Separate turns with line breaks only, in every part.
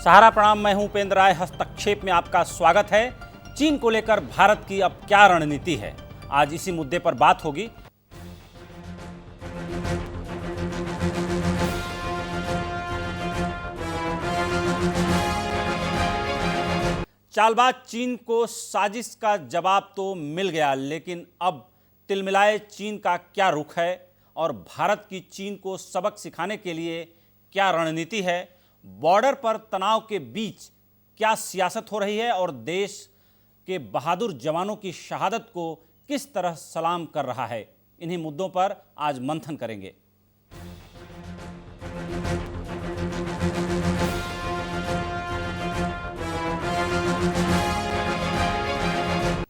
सहारा प्रणाम, मैं हूं उपेंद्र राय। हस्तक्षेप में आपका स्वागत है। चीन को लेकर भारत की अब क्या रणनीति है, आज इसी मुद्दे पर बात होगी। चालबाज चीन को साजिश का जवाब तो मिल गया, लेकिन अब तिलमिलाए चीन का क्या रुख है और भारत की चीन को सबक सिखाने के लिए क्या रणनीति है। बॉर्डर पर तनाव के बीच क्या सियासत हो रही है और देश के बहादुर जवानों की शहादत को किस तरह सलाम कर रहा है, इन्हीं मुद्दों पर आज मंथन करेंगे।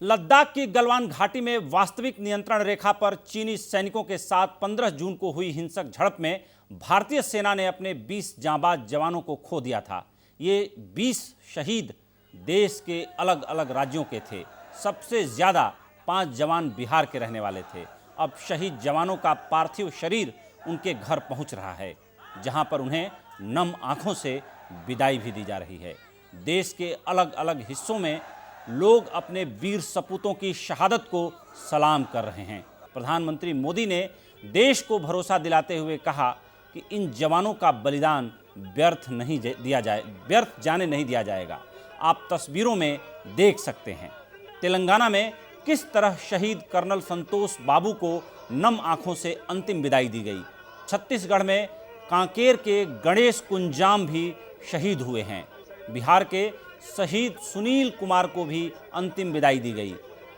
लद्दाख की गलवान घाटी में वास्तविक नियंत्रण रेखा पर चीनी सैनिकों के साथ 15 जून को हुई हिंसक झड़प में भारतीय सेना ने अपने 20 जांबाज जवानों को खो दिया था। ये 20 शहीद देश के अलग अलग राज्यों के थे। सबसे ज़्यादा 5 जवान बिहार के रहने वाले थे। अब शहीद जवानों का पार्थिव शरीर उनके घर पहुंच रहा है, जहां पर उन्हें नम आंखों से विदाई भी दी जा रही है। देश के अलग अलग हिस्सों में लोग अपने वीर सपूतों की शहादत को सलाम कर रहे हैं। प्रधानमंत्री मोदी ने देश को भरोसा दिलाते हुए कहा कि इन जवानों का बलिदान व्यर्थ जाने नहीं दिया जाएगा। आप तस्वीरों में देख सकते हैं तेलंगाना में किस तरह शहीद कर्नल संतोष बाबू को नम आंखों से अंतिम विदाई दी गई। छत्तीसगढ़ में कांकेर के गणेश कुंजाम भी शहीद हुए हैं। बिहार के शहीद सुनील कुमार को भी अंतिम विदाई दी गई।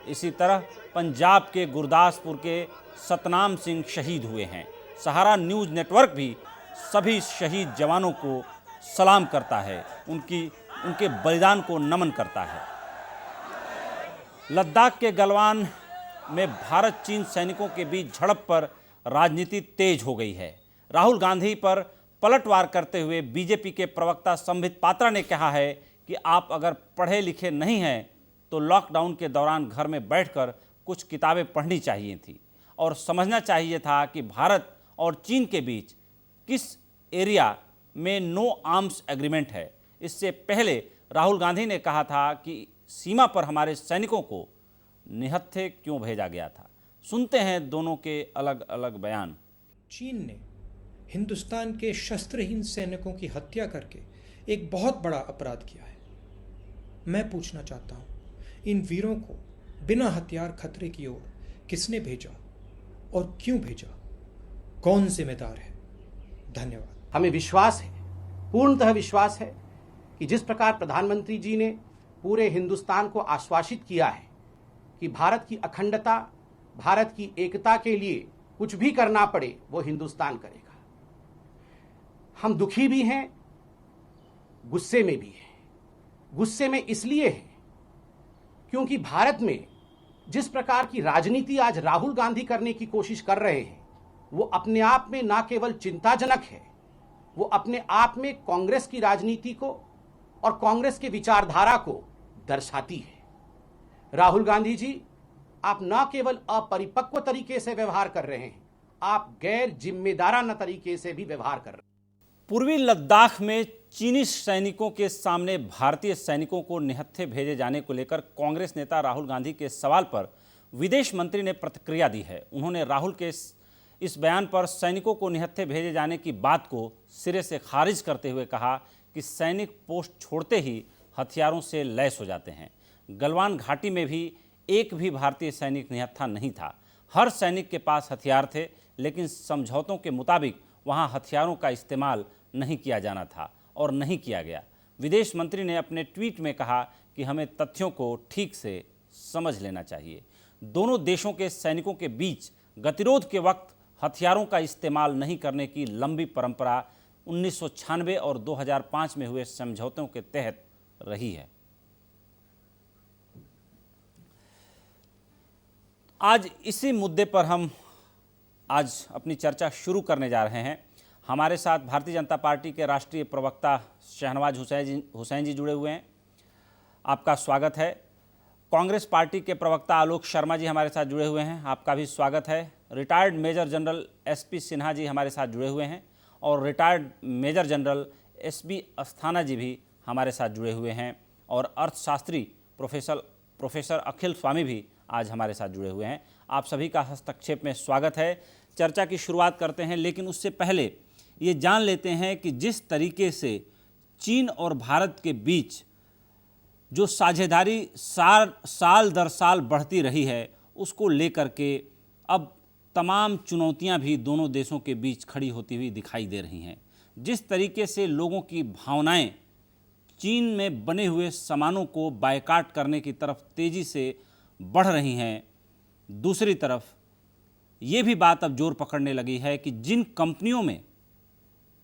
इसी तरह पंजाब के गुरदासपुर के सतनाम सिंह शहीद हुए हैं। सहारा न्यूज़ नेटवर्क भी सभी शहीद जवानों को सलाम करता है, उनके बलिदान को नमन करता है। लद्दाख के गलवान में भारत चीन सैनिकों के बीच झड़प पर राजनीति तेज हो गई है। राहुल गांधी पर पलटवार करते हुए बीजेपी के प्रवक्ता संबित पात्रा ने कहा है कि आप अगर पढ़े लिखे नहीं हैं तो लॉकडाउन के दौरान घर में बैठकर कुछ किताबें पढ़नी चाहिए थी और समझना चाहिए था कि भारत और चीन के बीच किस एरिया में नो आर्म्स एग्रीमेंट है। इससे पहले राहुल गांधी ने कहा था कि सीमा पर हमारे सैनिकों को निहत्थे क्यों भेजा गया था। सुनते हैं दोनों के अलग अलग बयान।
चीन ने हिंदुस्तान के शस्त्रहीन सैनिकों की हत्या करके एक बहुत बड़ा अपराध किया है। मैं पूछना चाहता हूं, इन वीरों को बिना हथियार खतरे की ओर किसने भेजा और क्यों भेजा? कौन जिम्मेदार है? धन्यवाद।
हमें विश्वास है, पूर्णतः विश्वास है कि जिस प्रकार प्रधानमंत्री जी ने पूरे हिंदुस्तान को आश्वासित किया है कि भारत की अखंडता, भारत की एकता के लिए कुछ भी करना पड़े वो हिंदुस्तान करेगा। हम दुखी भी हैं, गुस्से में भी हैं। गुस्से में इसलिए है क्योंकि भारत में जिस प्रकार की राजनीति आज राहुल गांधी करने की कोशिश कर रहे हैं वो अपने आप में ना केवल चिंताजनक है, वो अपने आप में कांग्रेस की राजनीति को और कांग्रेस के विचारधारा को दर्शाती है। राहुल गांधी जी, आप न केवल अपरिपक्व तरीके से व्यवहार कर रहे हैं, आप गैर जिम्मेदाराना तरीके से भी व्यवहार कर रहे हैं।
पूर्वी लद्दाख में चीनी सैनिकों के सामने भारतीय सैनिकों को निहत्थे भेजे जाने को लेकर कांग्रेस नेता राहुल गांधी के सवाल पर विदेश मंत्री ने प्रतिक्रिया दी है। उन्होंने राहुल के इस बयान पर सैनिकों को निहत्थे भेजे जाने की बात को सिरे से खारिज करते हुए कहा कि सैनिक पोस्ट छोड़ते ही हथियारों से लैस हो जाते हैं। गलवान घाटी में भी एक भी भारतीय सैनिक निहत्था नहीं था। हर सैनिक के पास हथियार थे, लेकिन समझौतों के मुताबिक वहाँ हथियारों का इस्तेमाल नहीं किया जाना था और नहीं किया गया। विदेश मंत्री ने अपने ट्वीट में कहा कि हमें तथ्यों को ठीक से समझ लेना चाहिए। दोनों देशों के सैनिकों के बीच गतिरोध के वक्त हथियारों का इस्तेमाल नहीं करने की लंबी परंपरा 1996 और 2005 में हुए समझौतों के तहत रही है। आज इसी मुद्दे पर हम आज अपनी चर्चा शुरू करने जा रहे हैं। हमारे साथ भारतीय जनता पार्टी के राष्ट्रीय प्रवक्ता शहनवाज हुसैन जी जुड़े हुए हैं, आपका स्वागत है। कांग्रेस पार्टी के प्रवक्ता आलोक शर्मा जी हमारे साथ जुड़े हुए हैं, आपका भी स्वागत है। Retired major general SP Sinha ji हमारे साथ जुड़े हुए हैं और retired major general SB Asthana ji भी हमारे साथ जुड़े हुए हैं और अर्थशास्त्री प्रोफेसर अखिल स्वामी भी आज हमारे साथ जुड़े हुए हैं। आप सभी का हस्तक्षेप में स्वागत है। चर्चा की शुरुआत करते हैं, लेकिन उससे पहले ये जान लेते हैं कि जिस तरीके से चीन और भारत के बीच जो साझेदारी साल दर साल बढ़ती रही है, उसको लेकर के अब तमाम चुनौतियां भी दोनों देशों के बीच खड़ी होती हुई दिखाई दे रही हैं। जिस तरीके से लोगों की भावनाएं चीन में बने हुए सामानों को बायकॉट करने की तरफ तेज़ी से बढ़ रही हैं, दूसरी तरफ ये भी बात अब जोर पकड़ने लगी है कि जिन कंपनियों में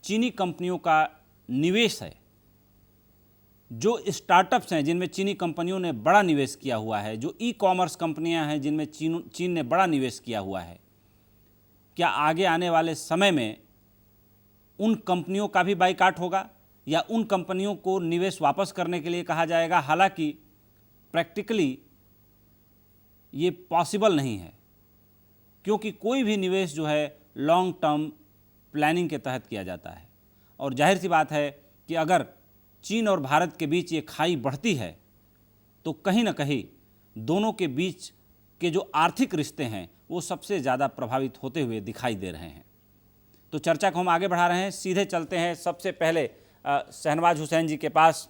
चीनी कंपनियों का निवेश है, जो स्टार्टअप्स हैं जिनमें चीनी कंपनियों ने बड़ा निवेश किया हुआ है, जो ई कॉमर्स कंपनियां हैं जिनमें चीन ने बड़ा निवेश किया हुआ है, क्या आगे आने वाले समय में उन कंपनियों का भी बायकॉट होगा या उन कंपनियों को निवेश वापस करने के लिए कहा जाएगा? हालांकि प्रैक्टिकली ये पॉसिबल नहीं है, क्योंकि कोई भी निवेश जो है लॉन्ग टर्म प्लानिंग के तहत किया जाता है और जाहिर सी बात है कि अगर चीन और भारत के बीच ये खाई बढ़ती है तो कहीं ना कहीं दोनों के बीच के जो आर्थिक रिश्ते हैं वो सबसे ज़्यादा प्रभावित होते हुए दिखाई दे रहे हैं। तो चर्चा को हम आगे बढ़ा रहे हैं, सीधे चलते हैं सबसे पहले शहनवाज हुसैन जी के पास।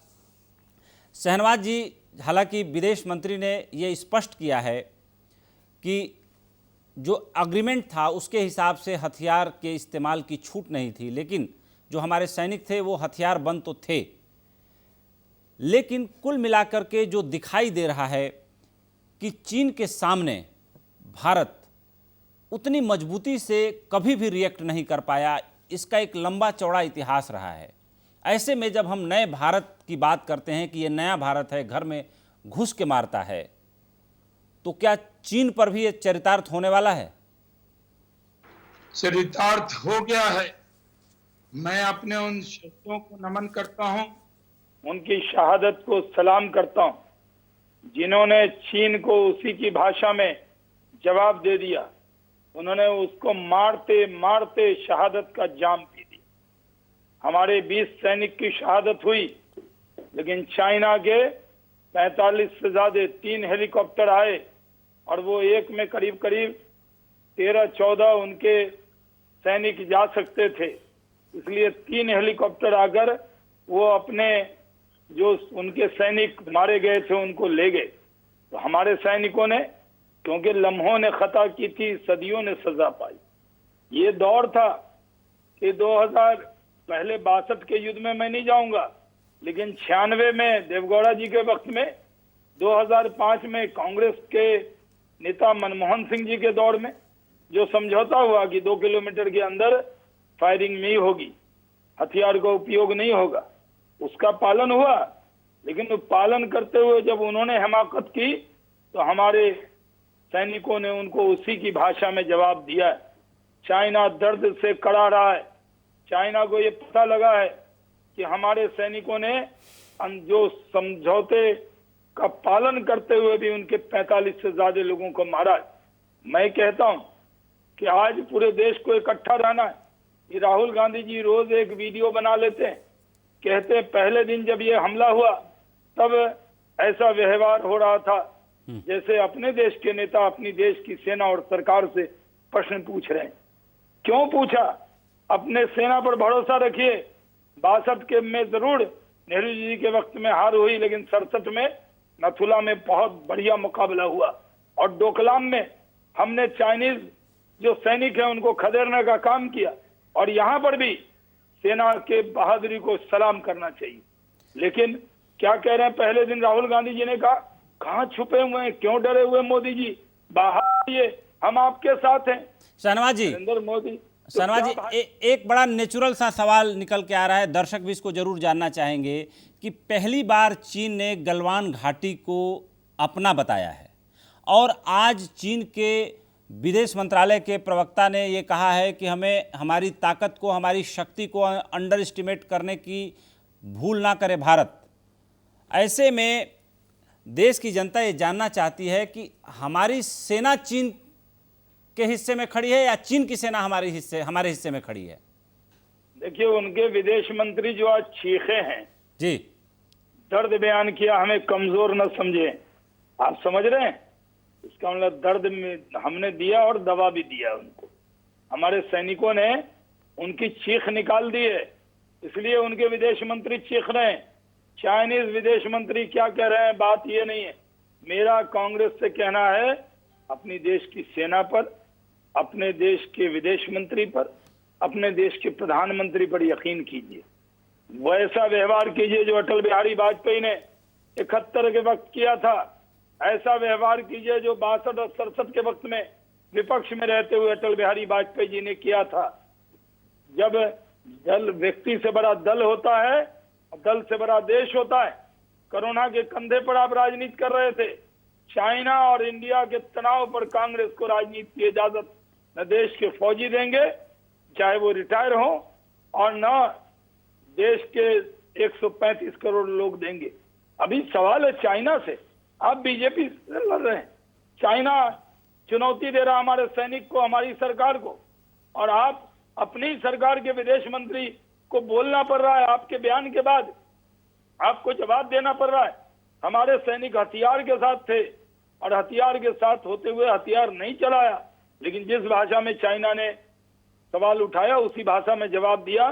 शहनवाज जी, हालांकि विदेश मंत्री ने ये स्पष्ट किया है कि जो अग्रीमेंट था उसके हिसाब से हथियार के इस्तेमाल की छूट नहीं थी, लेकिन जो हमारे सैनिक थे वो हथियार बंद तो थे, लेकिन कुल मिलाकर के जो दिखाई दे रहा है कि चीन के सामने भारत उतनी मजबूती से कभी भी रिएक्ट नहीं कर पाया। इसका एक लंबा चौड़ा इतिहास रहा है। ऐसे में जब हम नए भारत की बात करते हैं कि ये नया भारत है, घर में घुस के मारता है, तो क्या चीन पर भी ये चरितार्थ होने वाला है?
चरितार्थ हो गया है। मैं अपने उन शहीदों को नमन करता हूं, उनकी शहादत को सलाम करता हूं, जिन्होंने चीन को उसी की भाषा में जवाब दे दिया। उन्होंने उसको मारते मारते शहादत का जाम पी दिया। हमारे 20 सैनिक की शहादत हुई, लेकिन चाइना के 45 से ज्यादा 3 हेलीकॉप्टर आए और वो एक में करीब करीब 13-14 उनके सैनिक जा सकते थे। इसलिए 3 हेलीकॉप्टर आकर वो अपने जो उनके सैनिक मारे गए थे उनको ले गए। तो हमारे सैनिकों ने, क्योंकि लम्हों ने खता की थी, सदियों ने सजा पाई। ये दौर था कि 2000 पहले 62 के युद्ध में मैं नहीं जाऊंगा, लेकिन 96 में देवगौड़ा जी के वक्त में, 2005 में कांग्रेस के नेता मनमोहन सिंह जी के दौर में जो समझौता हुआ कि 2 किलोमीटर के अंदर फायरिंग नहीं होगी, हथियार का उपयोग नहीं होगा, उसका पालन हुआ। लेकिन वो पालन करते हुए जब उन्होंने हिमाकत की तो हमारे सैनिकों ने उनको उसी की भाषा में जवाब दिया है। चाइना दर्द से कड़ा रहा है। चाइना को ये पता लगा है कि हमारे सैनिकों ने जो समझौते का पालन करते हुए भी उनके 45 से ज्यादा लोगों को मारा है। मैं कहता हूं कि आज पूरे देश को इकट्ठा रहना है। कि राहुल गांधी जी रोज एक वीडियो बना लेते हैं, कहते हैं पहले दिन जब ये हमला हुआ तब ऐसा व्यवहार हो रहा था जैसे अपने देश के नेता अपनी देश की सेना और सरकार से प्रश्न पूछ रहे हैं। क्यों पूछा? अपने सेना पर भरोसा रखिए। 62 के में जरूर नेहरू जी के वक्त में हार हुई, लेकिन 67 में नथुला में बहुत बढ़िया मुकाबला हुआ और डोकलाम में हमने चाइनीज जो सैनिक है उनको खदेड़ने का काम किया। और यहाँ पर भी सेना के बहादुरी को सलाम करना चाहिए। लेकिन क्या कह रहे हैं? पहले दिन राहुल गांधी जी ने कहा कहाँ छुपे हुए हैं, क्यों डरे हुए मोदी जी, बाहर आइए, हम आपके साथ हैं।
शहनवाज जी,
नरेंद्र मोदी,
शहनवाज जी, एक बड़ा नेचुरल सा सवाल निकल के आ रहा है, दर्शक भी इसको जरूर जानना चाहेंगे कि पहली बार चीन ने गलवान घाटी को अपना बताया है और आज चीन के विदेश मंत्रालय के प्रवक्ता ने ये कहा है कि हमें हमारी ताकत को, हमारी शक्ति को अंडर एस्टिमेट करने की भूल ना करे भारत। ऐसे में देश की जनता ये जानना चाहती है कि हमारी सेना चीन के हिस्से में खड़ी है या चीन की सेना हमारे हिस्से में खड़ी है?
देखिए, उनके विदेश मंत्री जो आज चीखे हैं
जी,
दर्द बयान किया, हमें कमजोर न समझे। आप समझ रहे हैं? इसका मतलब दर्द में हमने दिया और दवा भी दिया उनको। हमारे सैनिकों ने उनकी चीख निकाल दी है, इसलिए उनके विदेश मंत्री चीख रहे हैं। चाइनीज विदेश मंत्री क्या कह रहे हैं, बात ये नहीं है। मेरा कांग्रेस से कहना है, अपनी देश की सेना पर, अपने देश के विदेश मंत्री पर, अपने देश के प्रधानमंत्री पर यकीन कीजिए। वैसा व्यवहार कीजिए जो अटल बिहारी वाजपेयी ने 71 के वक्त किया था। ऐसा व्यवहार कीजिए जो 62 और 67 के वक्त में विपक्ष में रहते हुए अटल बिहारी वाजपेयी जी ने किया था। जब दल व्यक्ति से बड़ा दल होता है, दल से बड़ा देश होता है। कोरोना के कंधे पर आप राजनीति कर रहे थे। चाइना और इंडिया के तनाव पर कांग्रेस को राजनीति की इजाजत न देश के फौजी देंगे, चाहे वो रिटायर हो, और न देश के 135 करोड़ लोग देंगे। अभी सवाल है चाइना से, आप बीजेपी से लड़ रहे हैं। चाइना चुनौती दे रहा हमारे सैनिक को, हमारी सरकार को, और आप अपनी सरकार के विदेश मंत्री को बोलना पड़ रहा है। आपके बयान के बाद आपको जवाब देना पड़ रहा है। हमारे सैनिक हथियार के साथ थे और हथियार के साथ होते हुए हथियार नहीं चलाया, लेकिन जिस भाषा में चाइना ने सवाल उठाया उसी भाषा में जवाब दिया।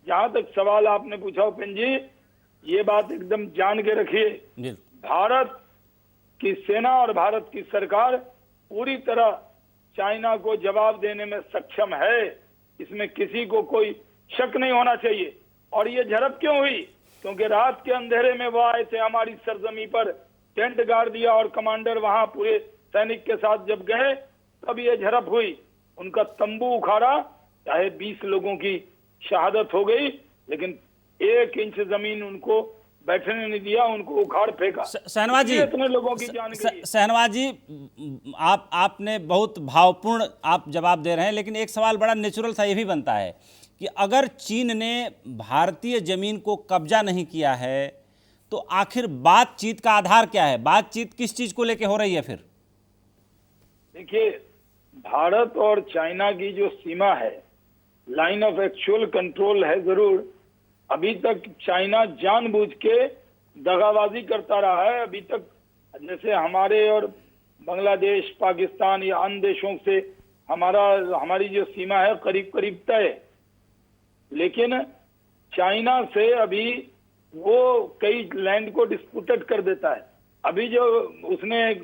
जहां तक सवाल आपने पूछा उपेंद्र जी, ये बात एकदम जान के रखिए, भारत की सेना और भारत की सरकार पूरी तरह चाइना को जवाब देने में सक्षम है। इसमें किसी को कोई शक नहीं होना चाहिए। और ये झड़प क्यों हुई? क्योंकि रात के अंधेरे में वो आए थे हमारी सरजमी पर, टेंट गाड़ दिया और कमांडर वहां पूरे सैनिक के साथ जब गए तब ये झड़प हुई। उनका तंबू उखाड़ा, चाहे 20 लोगों की शहादत हो गई, लेकिन 1 इंच जमीन उनको बैठने नहीं दिया, उनको उखाड़ फेंका।
शहनवाज जी,
इतने लोगों की जान गई।
शहनवाज जी, आपने बहुत भावपूर्ण आप जवाब दे रहे हैं, लेकिन एक सवाल बड़ा नेचुरल सा ये भी बनता है कि अगर चीन ने भारतीय जमीन को कब्जा नहीं किया है तो आखिर बातचीत का आधार क्या है? बातचीत किस चीज को लेके हो रही है फिर?
देखिए, भारत और चाइना की जो सीमा है, लाइन ऑफ एक्चुअल कंट्रोल है जरूर। अभी तक चाइना जानबूझ के दगाबाजी करता रहा है। अभी तक जैसे हमारे और बांग्लादेश, पाकिस्तान या अन्य देशों से हमारी जो सीमा है करीब करीब तय है, लेकिन चाइना से अभी वो कई लैंड को डिस्प्यूटेड कर देता है। अभी जो उसने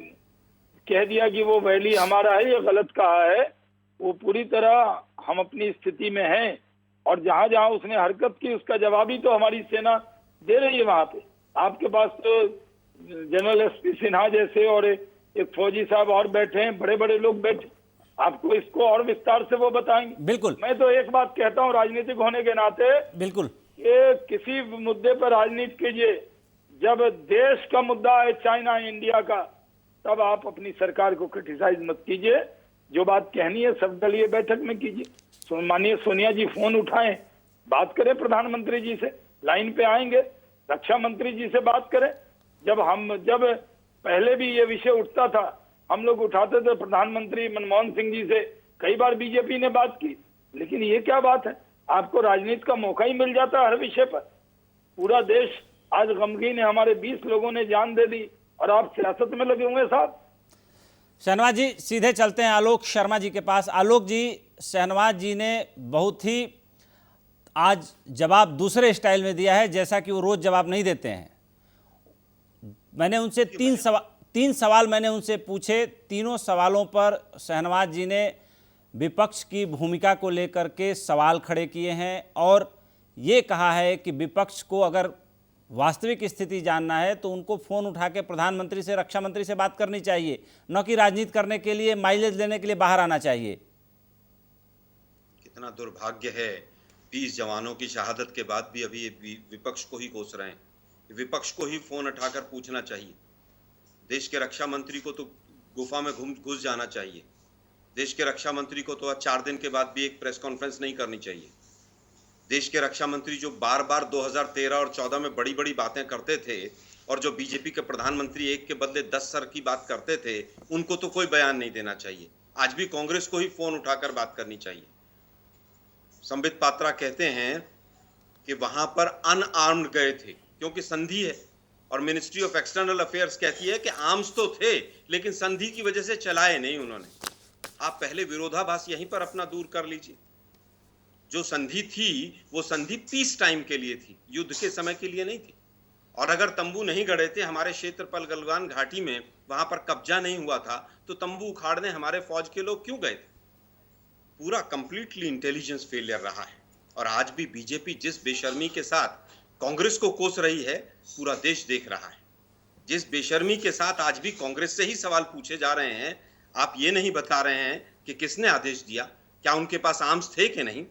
कह दिया कि वो वैली हमारा है, ये गलत कहा है। वो पूरी तरह हम अपनी स्थिति में हैं, और जहां जहां उसने हरकत की उसका जवाब ही तो हमारी सेना दे रही है। वहां पे आपके पास तो जनरल एसपी सिन्हा जैसे और एक फौजी साहब और बैठे हैं, बड़े बड़े लोग बैठे, आपको इसको और विस्तार से वो बताएंगे।
बिल्कुल।
मैं तो एक बात कहता हूँ राजनीतिक होने के नाते,
बिल्कुल,
कि किसी मुद्दे पर राजनीति कीजिए, जब देश का मुद्दा है चाइना इंडिया का, तब आप अपनी सरकार को क्रिटिसाइज मत कीजिए। जो बात कहनी है सब दलीय बैठक में कीजिए। माननीय सोनिया जी फोन उठाएं, बात करें प्रधानमंत्री जी से, लाइन पे आएंगे, रक्षा मंत्री जी से बात करें। जब पहले भी ये विषय उठता था, हम लोग उठाते थे, प्रधानमंत्री मनमोहन सिंह जी से कई बार बीजेपी ने बात की, लेकिन ये क्या बात है, आपको राजनीति का मौका ही मिल जाता है हर विषय पर। पूरा देश आज गमगीन है, हमारे 20 लोगों ने जान दे दी और आप सियासत में लगे होंगे साहब।
शहनवाज जी, सीधे चलते हैं आलोक शर्मा जी के पास। आलोक जी, शहनवाज जी ने बहुत ही आज जवाब दूसरे स्टाइल में दिया है, जैसा कि वो रोज जवाब नहीं देते हैं। मैंने उनसे तीन सवाल मैंने उनसे पूछे, तीनों सवालों पर शहनवाज जी ने विपक्ष की भूमिका को लेकर के सवाल खड़े किए हैं और ये कहा है कि विपक्ष को अगर वास्तविक स्थिति जानना है तो उनको फ़ोन उठा के प्रधानमंत्री से, रक्षा मंत्री से बात करनी चाहिए, न कि राजनीति करने के लिए, माइलेज लेने के लिए बाहर आना चाहिए।
कितना दुर्भाग्य है, 20 जवानों की शहादत के बाद भी अभी विपक्ष को ही कोस रहे हैं। विपक्ष को ही फोन उठाकर पूछना चाहिए। देश के रक्षा मंत्री को तो गुफा में घुस जाना चाहिए। देश के रक्षा मंत्री को तो आज 4 दिन के बाद भी एक प्रेस कॉन्फ्रेंस नहीं करनी चाहिए। देश के रक्षा मंत्री जो बार बार 2013 और 14 में बड़ी बड़ी बातें करते थे और जो बीजेपी के प्रधानमंत्री एक के बदले 10 सर की बात करते थे, उनको तो कोई बयान नहीं देना चाहिए। आज भी कांग्रेस को ही फोन उठाकर बात करनी चाहिए। संबित पात्रा कहते हैं कि वहां पर अनआर्म्ड गए थे क्योंकि संधि है, और मिनिस्ट्री ऑफ एक्सटर्नल अफेयर्स कहती है कि आर्म्स तो थे लेकिन संधि की वजह से चलाए नहीं उन्होंने। आप पहले विरोधाभास यहीं पर अपना दूर कर लीजिए। जो संधि थी वो संधि पीस टाइम के लिए थी, युद्ध के समय के लिए नहीं थी। और अगर तंबू नहीं गड़े थे हमारे क्षेत्र पर गलवान घाटी में, वहां पर कब्जा नहीं हुआ था, तो तंबू उखाड़ने हमारे फौज के लोग क्यों गए थे? पूरा कंप्लीटली इंटेलिजेंस फेलियर रहा है। और आज भी बीजेपी जिस बेशर्मी के साथ कांग्रेस को कोस रही है पूरा देश देख रहा है। जिस बेशर्मी के साथ आज भी कांग्रेस से ही सवाल पूछे जा रहे हैं, आप ये नहीं बता रहे हैं कि किसने आदेश दिया, क्या उनके पास आर्म्स थे कि नहीं।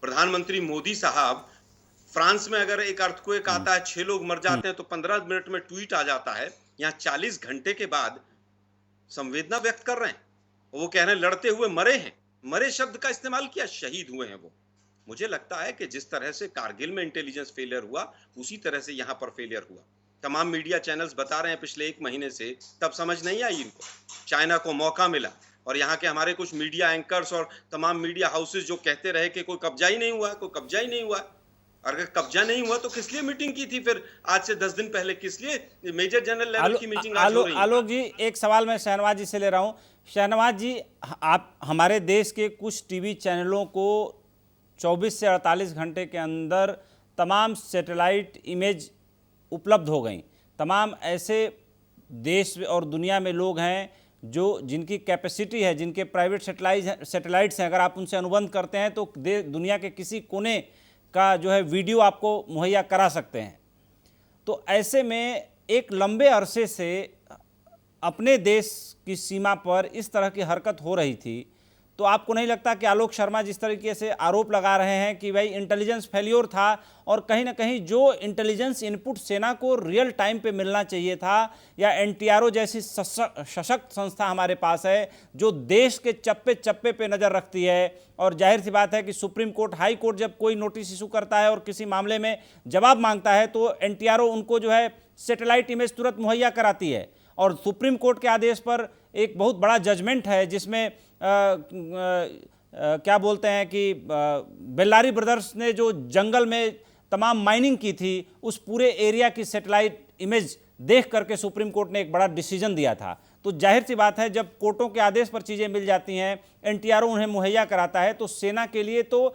प्रधानमंत्री मोदी साहब, फ्रांस में अगर एक अर्थक्वेक आता है 6 लोग मर जाते हैं तो 15 मिनट में ट्वीट आ जाता है। यहाँ 40 घंटे के बाद संवेदना व्यक्त कर रहे हैं। वो कह रहे हैं लड़ते हुए मरे हैं। मरे शब्द का इस्तेमाल किया, शहीद हुए हैं वो। मुझे लगता है कि जिस तरह से कारगिल में इंटेलिजेंस फेलियर हुआ उसी तरह से यहाँ पर फेलियर हुआ। तमाम मीडिया चैनल्स बता रहे हैं पिछले 1 महीने से, तब समझ नहीं आई इनको। चाइना को मौका मिला और यहाँ के हमारे कुछ मीडिया एंकर्स और तमाम मीडिया हाउसेस जो कहते रहे कि कोई कब्जा ही नहीं हुआ, कोई कब्जा ही नहीं हुआ। अगर कब्जा नहीं हुआ तो किस लिए मीटिंग की थी फिर आज से 10 दिन पहले? किस लिए मेजर जनरल लेवल की मीटिंग आज हो रही है?
आलोक जी, एक सवाल मैं शहनवाज जी से ले रहा हूं। शहनवाज जी, आप हमारे देश के कुछ टीवी चैनलों को 24 से 48 घंटे के अंदर तमाम सैटेलाइट इमेज उपलब्ध हो गई। तमाम ऐसे देश और दुनिया में लोग हैं जिनकी कैपेसिटी है, जिनके प्राइवेट सैटेलाइट्स हैं, अगर आप उनसे अनुबंध करते हैं तो दुनिया के किसी कोने का जो है वीडियो आपको मुहैया करा सकते हैं। तो ऐसे में एक लंबे अरसे से अपने देश की सीमा पर इस तरह की हरकत हो रही थी, तो आपको नहीं लगता कि आलोक शर्मा जिस तरीके से आरोप लगा रहे हैं कि भाई इंटेलिजेंस फेल्योर था और कहीं ना कहीं जो इंटेलिजेंस इनपुट सेना को रियल टाइम पे मिलना चाहिए था, या एनटीआरओ जैसी सशक्त संस्था हमारे पास है जो देश के चप्पे चप्पे पे नज़र रखती है, और जाहिर सी बात है कि सुप्रीम कोर्ट, हाई कोर्ट जब कोई नोटिस इशू करता है और किसी मामले में जवाब मांगता है तो एनटीआरओ उनको जो है सैटेलाइट इमेज तुरंत मुहैया कराती है। और सुप्रीम कोर्ट के आदेश पर एक बहुत बड़ा जजमेंट है जिसमें क्या बोलते हैं कि बेल्लारी ब्रदर्स ने जो जंगल में तमाम माइनिंग की थी उस पूरे एरिया की सैटेलाइट इमेज देख करके सुप्रीम कोर्ट ने एक बड़ा डिसीजन दिया था। तो जाहिर सी बात है जब कोर्टों के आदेश पर चीज़ें मिल जाती हैं, एनटीआरओ उन्हें मुहैया कराता है, तो सेना के लिए तो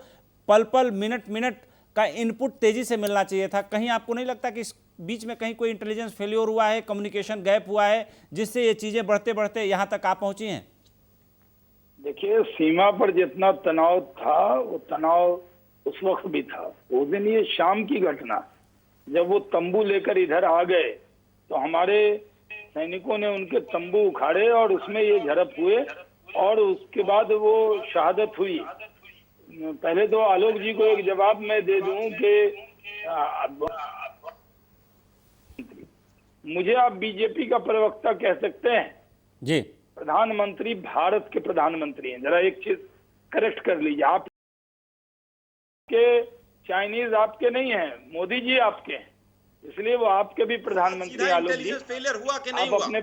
पल पल मिनट मिनट का इनपुट तेज़ी से मिलना चाहिए था। कहीं आपको नहीं लगता कि इस बीच में कहीं कोई इंटेलिजेंस फेलियर हुआ है, कम्युनिकेशन गैप हुआ है, जिससे ये चीज़ें बढ़ते बढ़ते यहाँ तक आ पहुँची हैं?
देखिए, सीमा पर जितना तनाव था वो तनाव उस वक्त भी था। उस दिन ये शाम की घटना, जब वो तंबू लेकर इधर आ गए तो हमारे सैनिकों ने उनके तंबू उखाड़े और उसमें ये झड़प हुए और उसके बाद वो शहादत हुई। पहले तो आलोक जी को एक जवाब मैं दे दूं कि मुझे आप बीजेपी का प्रवक्ता कह सकते हैं
जी।
प्रधानमंत्री भारत के प्रधानमंत्री हैं। जरा एक चीज करेक्ट कर लीजिए, आप के चाइनीज आपके नहीं हैं, मोदी जी आपके हैं, इसलिए वो आपके भी प्रधानमंत्री। आलोक जी,
फेलियर हुआ कि नहीं
आप
हुआ?
अपने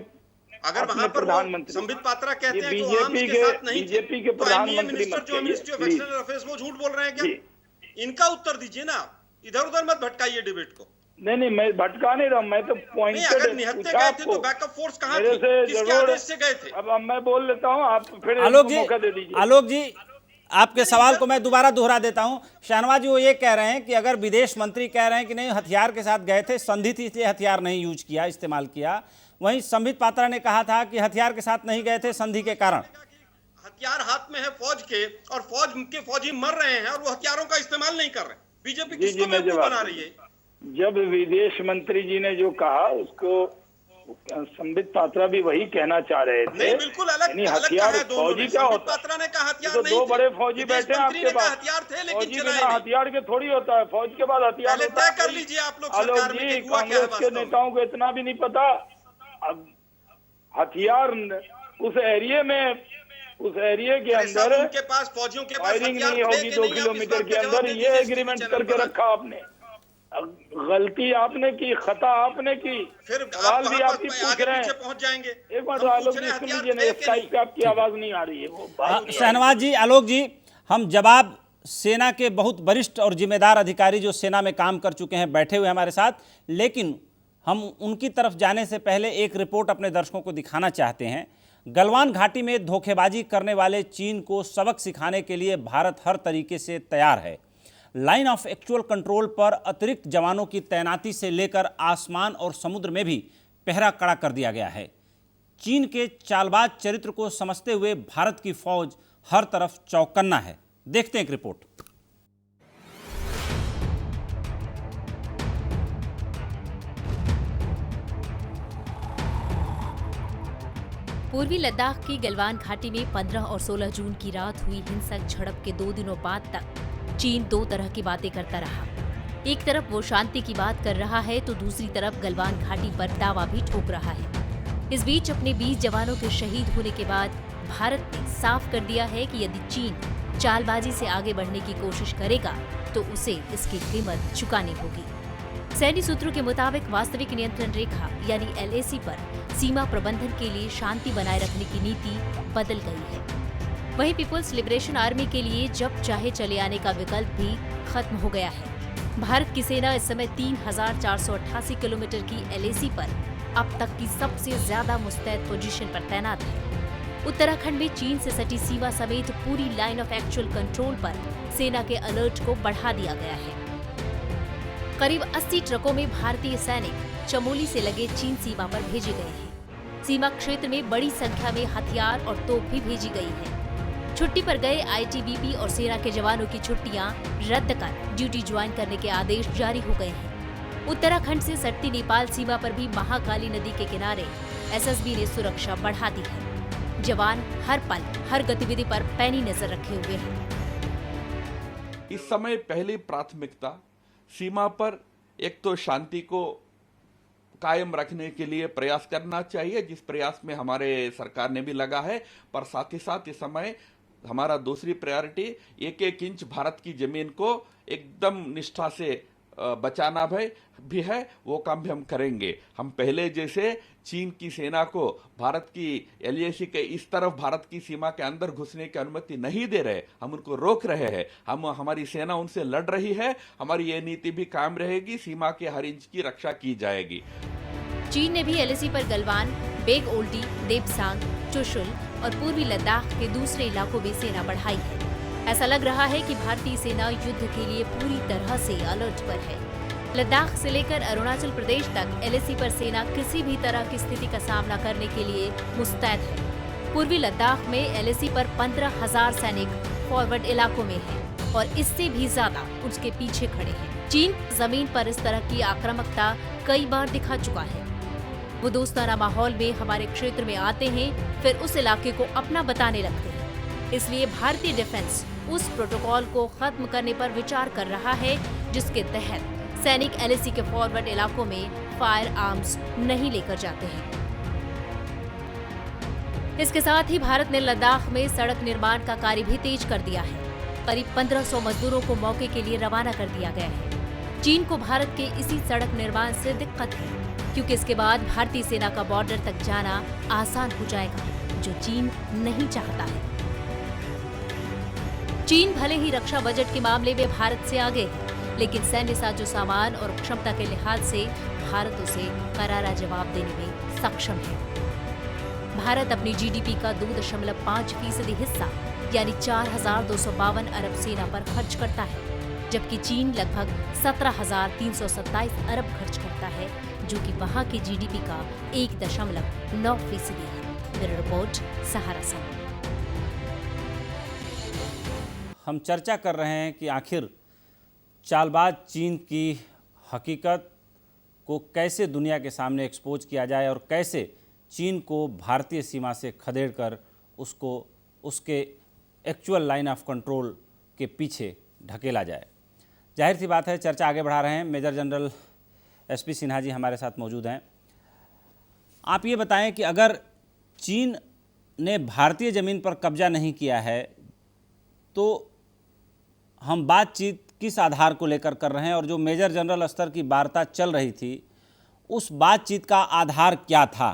अगर वहां पर
प्रधानमंत्री
संबित पात्रा कहते हैं कि वो
बीजेपी
के साथ नहीं थे,
बीजेपी के
तो एमईए
प्रधानमंत्री
मिनिस्टर जो मिनिस्ट्री ऑफ एक्सटर्नल अफेयर्स वो झूठ बोल रहे हैं क्या? इनका उत्तर दीजिए ना, इधर उधर मत भटकाइए डिबेट को।
नहीं, मैं भटका नहीं रहा, मैं तो पॉइंट
अगर निहत्थे गए थे तो बैकअप फोर्स कहाँ थी? किसके आदेश से गए थे?
अब मैं बोल लेता हूँ, आप फिर
आलोक जी,
मौका दे दीजिए।
आलोक जी, आपके सवाल को मैं दोबारा दोहरा देता हूं। शहनवाज जी वो ये कह रहे हैं कि अगर विदेश मंत्री कह रहे हैं कि नहीं हथियार के साथ गए थे, संधि थी इसलिए हथियार नहीं यूज किया, इस्तेमाल किया, वहीं संबित पात्रा ने कहा था कि हथियार के साथ नहीं गए थे संधि के कारण।
हथियार हाथ में है फौज के और फौज के फौजी मर रहे हैं और वो हथियारों का इस्तेमाल नहीं कर रहे। बीजेपी किसको बेवकूफ बना रही है?
जब विदेश मंत्री जी ने जो कहा उसको संबित पात्रा भी वही कहना चाह रहे थे।
नहीं, बिल्कुल अलग
हथियार फौजी क्या होता है?
पात्रा ने कहा हथियार
तो
नहीं
दो
थे।
बड़े फौजी बैठे हैं आपके पास,
हथियार थे लेकिन
फौजी
चलाए
बिना
नहीं।
हथियार के थोड़ी होता है, फौज के बाद हथियार
पहले
होता है।
तय कर लीजिए आप लोग
आलोक
सरकार में
जी,
कि हुआ क्या है
कांग्रेस के
वास्तव में।
नेताओं को इतना भी नहीं पता। अब हथियार उस एरिया में, उस एरिया के अंदर
उनके पास फौजियों के पास
फायरिंग
हथियार
नहीं
थे
होगी
कि
2
नहीं, आप इस
किलोमीटर
बात
के
का
अंदर।
जवाब
ये
दीजिए
एग्रीमेंट
चैनल
करके
पर।
रखा आपने, गलती आपने की, खता आपने की,
फिर
सवाल भी आप ही पूछ रहे हैं।
पहुंच जाएंगे।
एक बार तो आलोक जी सुन लीजिए ना, स्काइप पे आपकी आवाज नहीं आ रही है वो बात।
शहनवाज जी, आलोक जी, हम जवाब सेना के बहुत वरिष्ठ और जिम्मेदार अधिकारी जो सेना में काम कर चुके हैं बैठे हुए हमारे साथ, लेकिन हम उनकी तरफ जाने से पहले एक रिपोर्ट अपने दर्शकों को दिखाना चाहते हैं। गलवान घाटी में धोखेबाजी करने वाले चीन को सबक सिखाने के लिए भारत हर तरीके से तैयार है। लाइन ऑफ एक्चुअल कंट्रोल पर अतिरिक्त जवानों की तैनाती से लेकर आसमान और समुद्र में भी पहरा कड़ा कर दिया गया है। चीन के चालबाज चरित्र को समझते हुए भारत की फौज हर तरफ चौकन्ना है। देखते हैं एक रिपोर्ट।
पूर्वी लद्दाख की गलवान घाटी में 15 और 16 जून की रात हुई हिंसक झड़प के 2 दिनों बाद तक चीन दो तरह की बातें करता रहा। एक तरफ वो शांति की बात कर रहा है तो दूसरी तरफ गलवान घाटी पर दावा भी ठोक रहा है। इस बीच अपने 20 जवानों के शहीद होने के बाद भारत ने साफ कर दिया है कि यदि चीन चालबाजी से आगे बढ़ने की कोशिश करेगा तो उसे इसकी कीमत चुकानी होगी। सैन्य सूत्रों के मुताबिक वास्तविक नियंत्रण रेखा यानी LAC पर सीमा प्रबंधन के लिए शांति बनाए रखने की नीति बदल गई है। वहीं पीपुल्स लिबरेशन आर्मी के लिए जब चाहे चले आने का विकल्प भी खत्म हो गया है। भारत की सेना इस समय 3,488 किलोमीटर की LAC पर अब तक की सबसे ज्यादा मुस्तैद पोजीशन पर तैनात है। उत्तराखंड में चीन से सटी सीमा समेत पूरी लाइन ऑफ एक्चुअल कंट्रोल पर सेना के अलर्ट को बढ़ा दिया गया है। करीब 80 ट्रकों में भारतीय सैनिक चमोली से लगे चीन सीमा पर भेजे गए हैं। सीमा क्षेत्र में बड़ी संख्या में हथियार और तोप भी भेजी गई है। छुट्टी पर गए ITBP और सेना के जवानों की छुट्टियां रद्द कर ड्यूटी ज्वाइन करने के आदेश जारी हो गए हैं। उत्तराखंड से सटती नेपाल सीमा पर भी महाकाली नदी के किनारे SSB ने सुरक्षा बढ़ा दी है। जवान हर पल हर गतिविधि पर पैनी नजर रखे हुए हैं।
इस समय पहली प्राथमिकता सीमा पर एक तो शांति को कायम रखने के लिए प्रयास करना चाहिए, जिस प्रयास में हमारे सरकार ने भी लगा है, पर साथ ही साथ इस समय हमारा दूसरी प्रायोरिटी एक एक इंच भारत की जमीन को एकदम निष्ठा से बचाना भी है। वो काम भी हम करेंगे। हम पहले जैसे चीन की सेना को भारत की LAC के इस तरफ भारत की सीमा के अंदर घुसने की अनुमति नहीं दे रहे, हम उनको रोक रहे हैं। हमारी सेना उनसे लड़ रही है। हमारी ये नीति भी कायम रहेगी। सीमा के हर इंच की रक्षा की जाएगी।
चीन ने भी LAC पर गलवान, बेग ओल्डी, देपसांग, चुशुल और पूर्वी लद्दाख के दूसरे इलाकों में सेना बढ़ाई है। ऐसा लग रहा है कि भारतीय सेना युद्ध के लिए पूरी तरह से अलर्ट पर है। लद्दाख से लेकर अरुणाचल प्रदेश तक LAC पर सेना किसी भी तरह की स्थिति का सामना करने के लिए मुस्तैद है। पूर्वी लद्दाख में LAC पर 15,000 सैनिक फॉरवर्ड इलाकों में हैं और इससे भी ज्यादा उसके पीछे खड़े हैं। चीन जमीन पर इस तरह की आक्रामकता कई बार दिखा चुका है। वो दोस्ताना माहौल में हमारे क्षेत्र में आते हैं, फिर उस इलाके को अपना बताने लगते हैं। इसलिए भारतीय डिफेंस उस प्रोटोकॉल को खत्म करने पर विचार कर रहा है जिसके तहत सैनिक LAC के फॉरवर्ड इलाकों में फायर आर्म्स नहीं लेकर जाते हैं। इसके साथ ही भारत ने लद्दाख में सड़क निर्माण का कार्य भी तेज कर दिया है। करीब 1500 मजदूरों को मौके के लिए रवाना कर दिया गया है। चीन को भारत के इसी सड़क निर्माण से दिक्कत है, क्योंकि इसके बाद भारतीय सेना का बॉर्डर तक जाना आसान हो जाएगा, जो चीन नहीं चाहता है। चीन भले ही रक्षा बजट के मामले में भारत से आगे है, लेकिन सैन्य साजो सामान और क्षमता के लिहाज से भारत उसे करारा जवाब देने में सक्षम है। भारत अपनी GDP का 2.5% हिस्सा यानी 4,252 अरब सेना पर खर्च करता है, जबकि चीन लगभग 17,327 अरब खर्च करता है, जो कि वहां के GDP का 1.9% है। ब्यूरो रिपोर्ट, सहारा समय।
हम चर्चा कर रहे हैं कि आखिर चालबाज चीन की हकीकत को कैसे दुनिया के सामने एक्सपोज किया जाए और कैसे चीन को भारतीय सीमा से खदेड़कर उसको उसके एक्चुअल लाइन ऑफ कंट्रोल के पीछे ढकेला जाए। जाहिर सी बात है, चर्चा आगे बढ़ा रहे हैं। Major general SP Sinha ji हमारे साथ मौजूद हैं। आप ये बताएं कि अगर चीन ने भारतीय ज़मीन पर कब्जा नहीं किया है तो हम बातचीत किस आधार को लेकर कर रहे हैं, और जो मेजर जनरल स्तर की वार्ता चल रही थी उस बातचीत का आधार क्या था?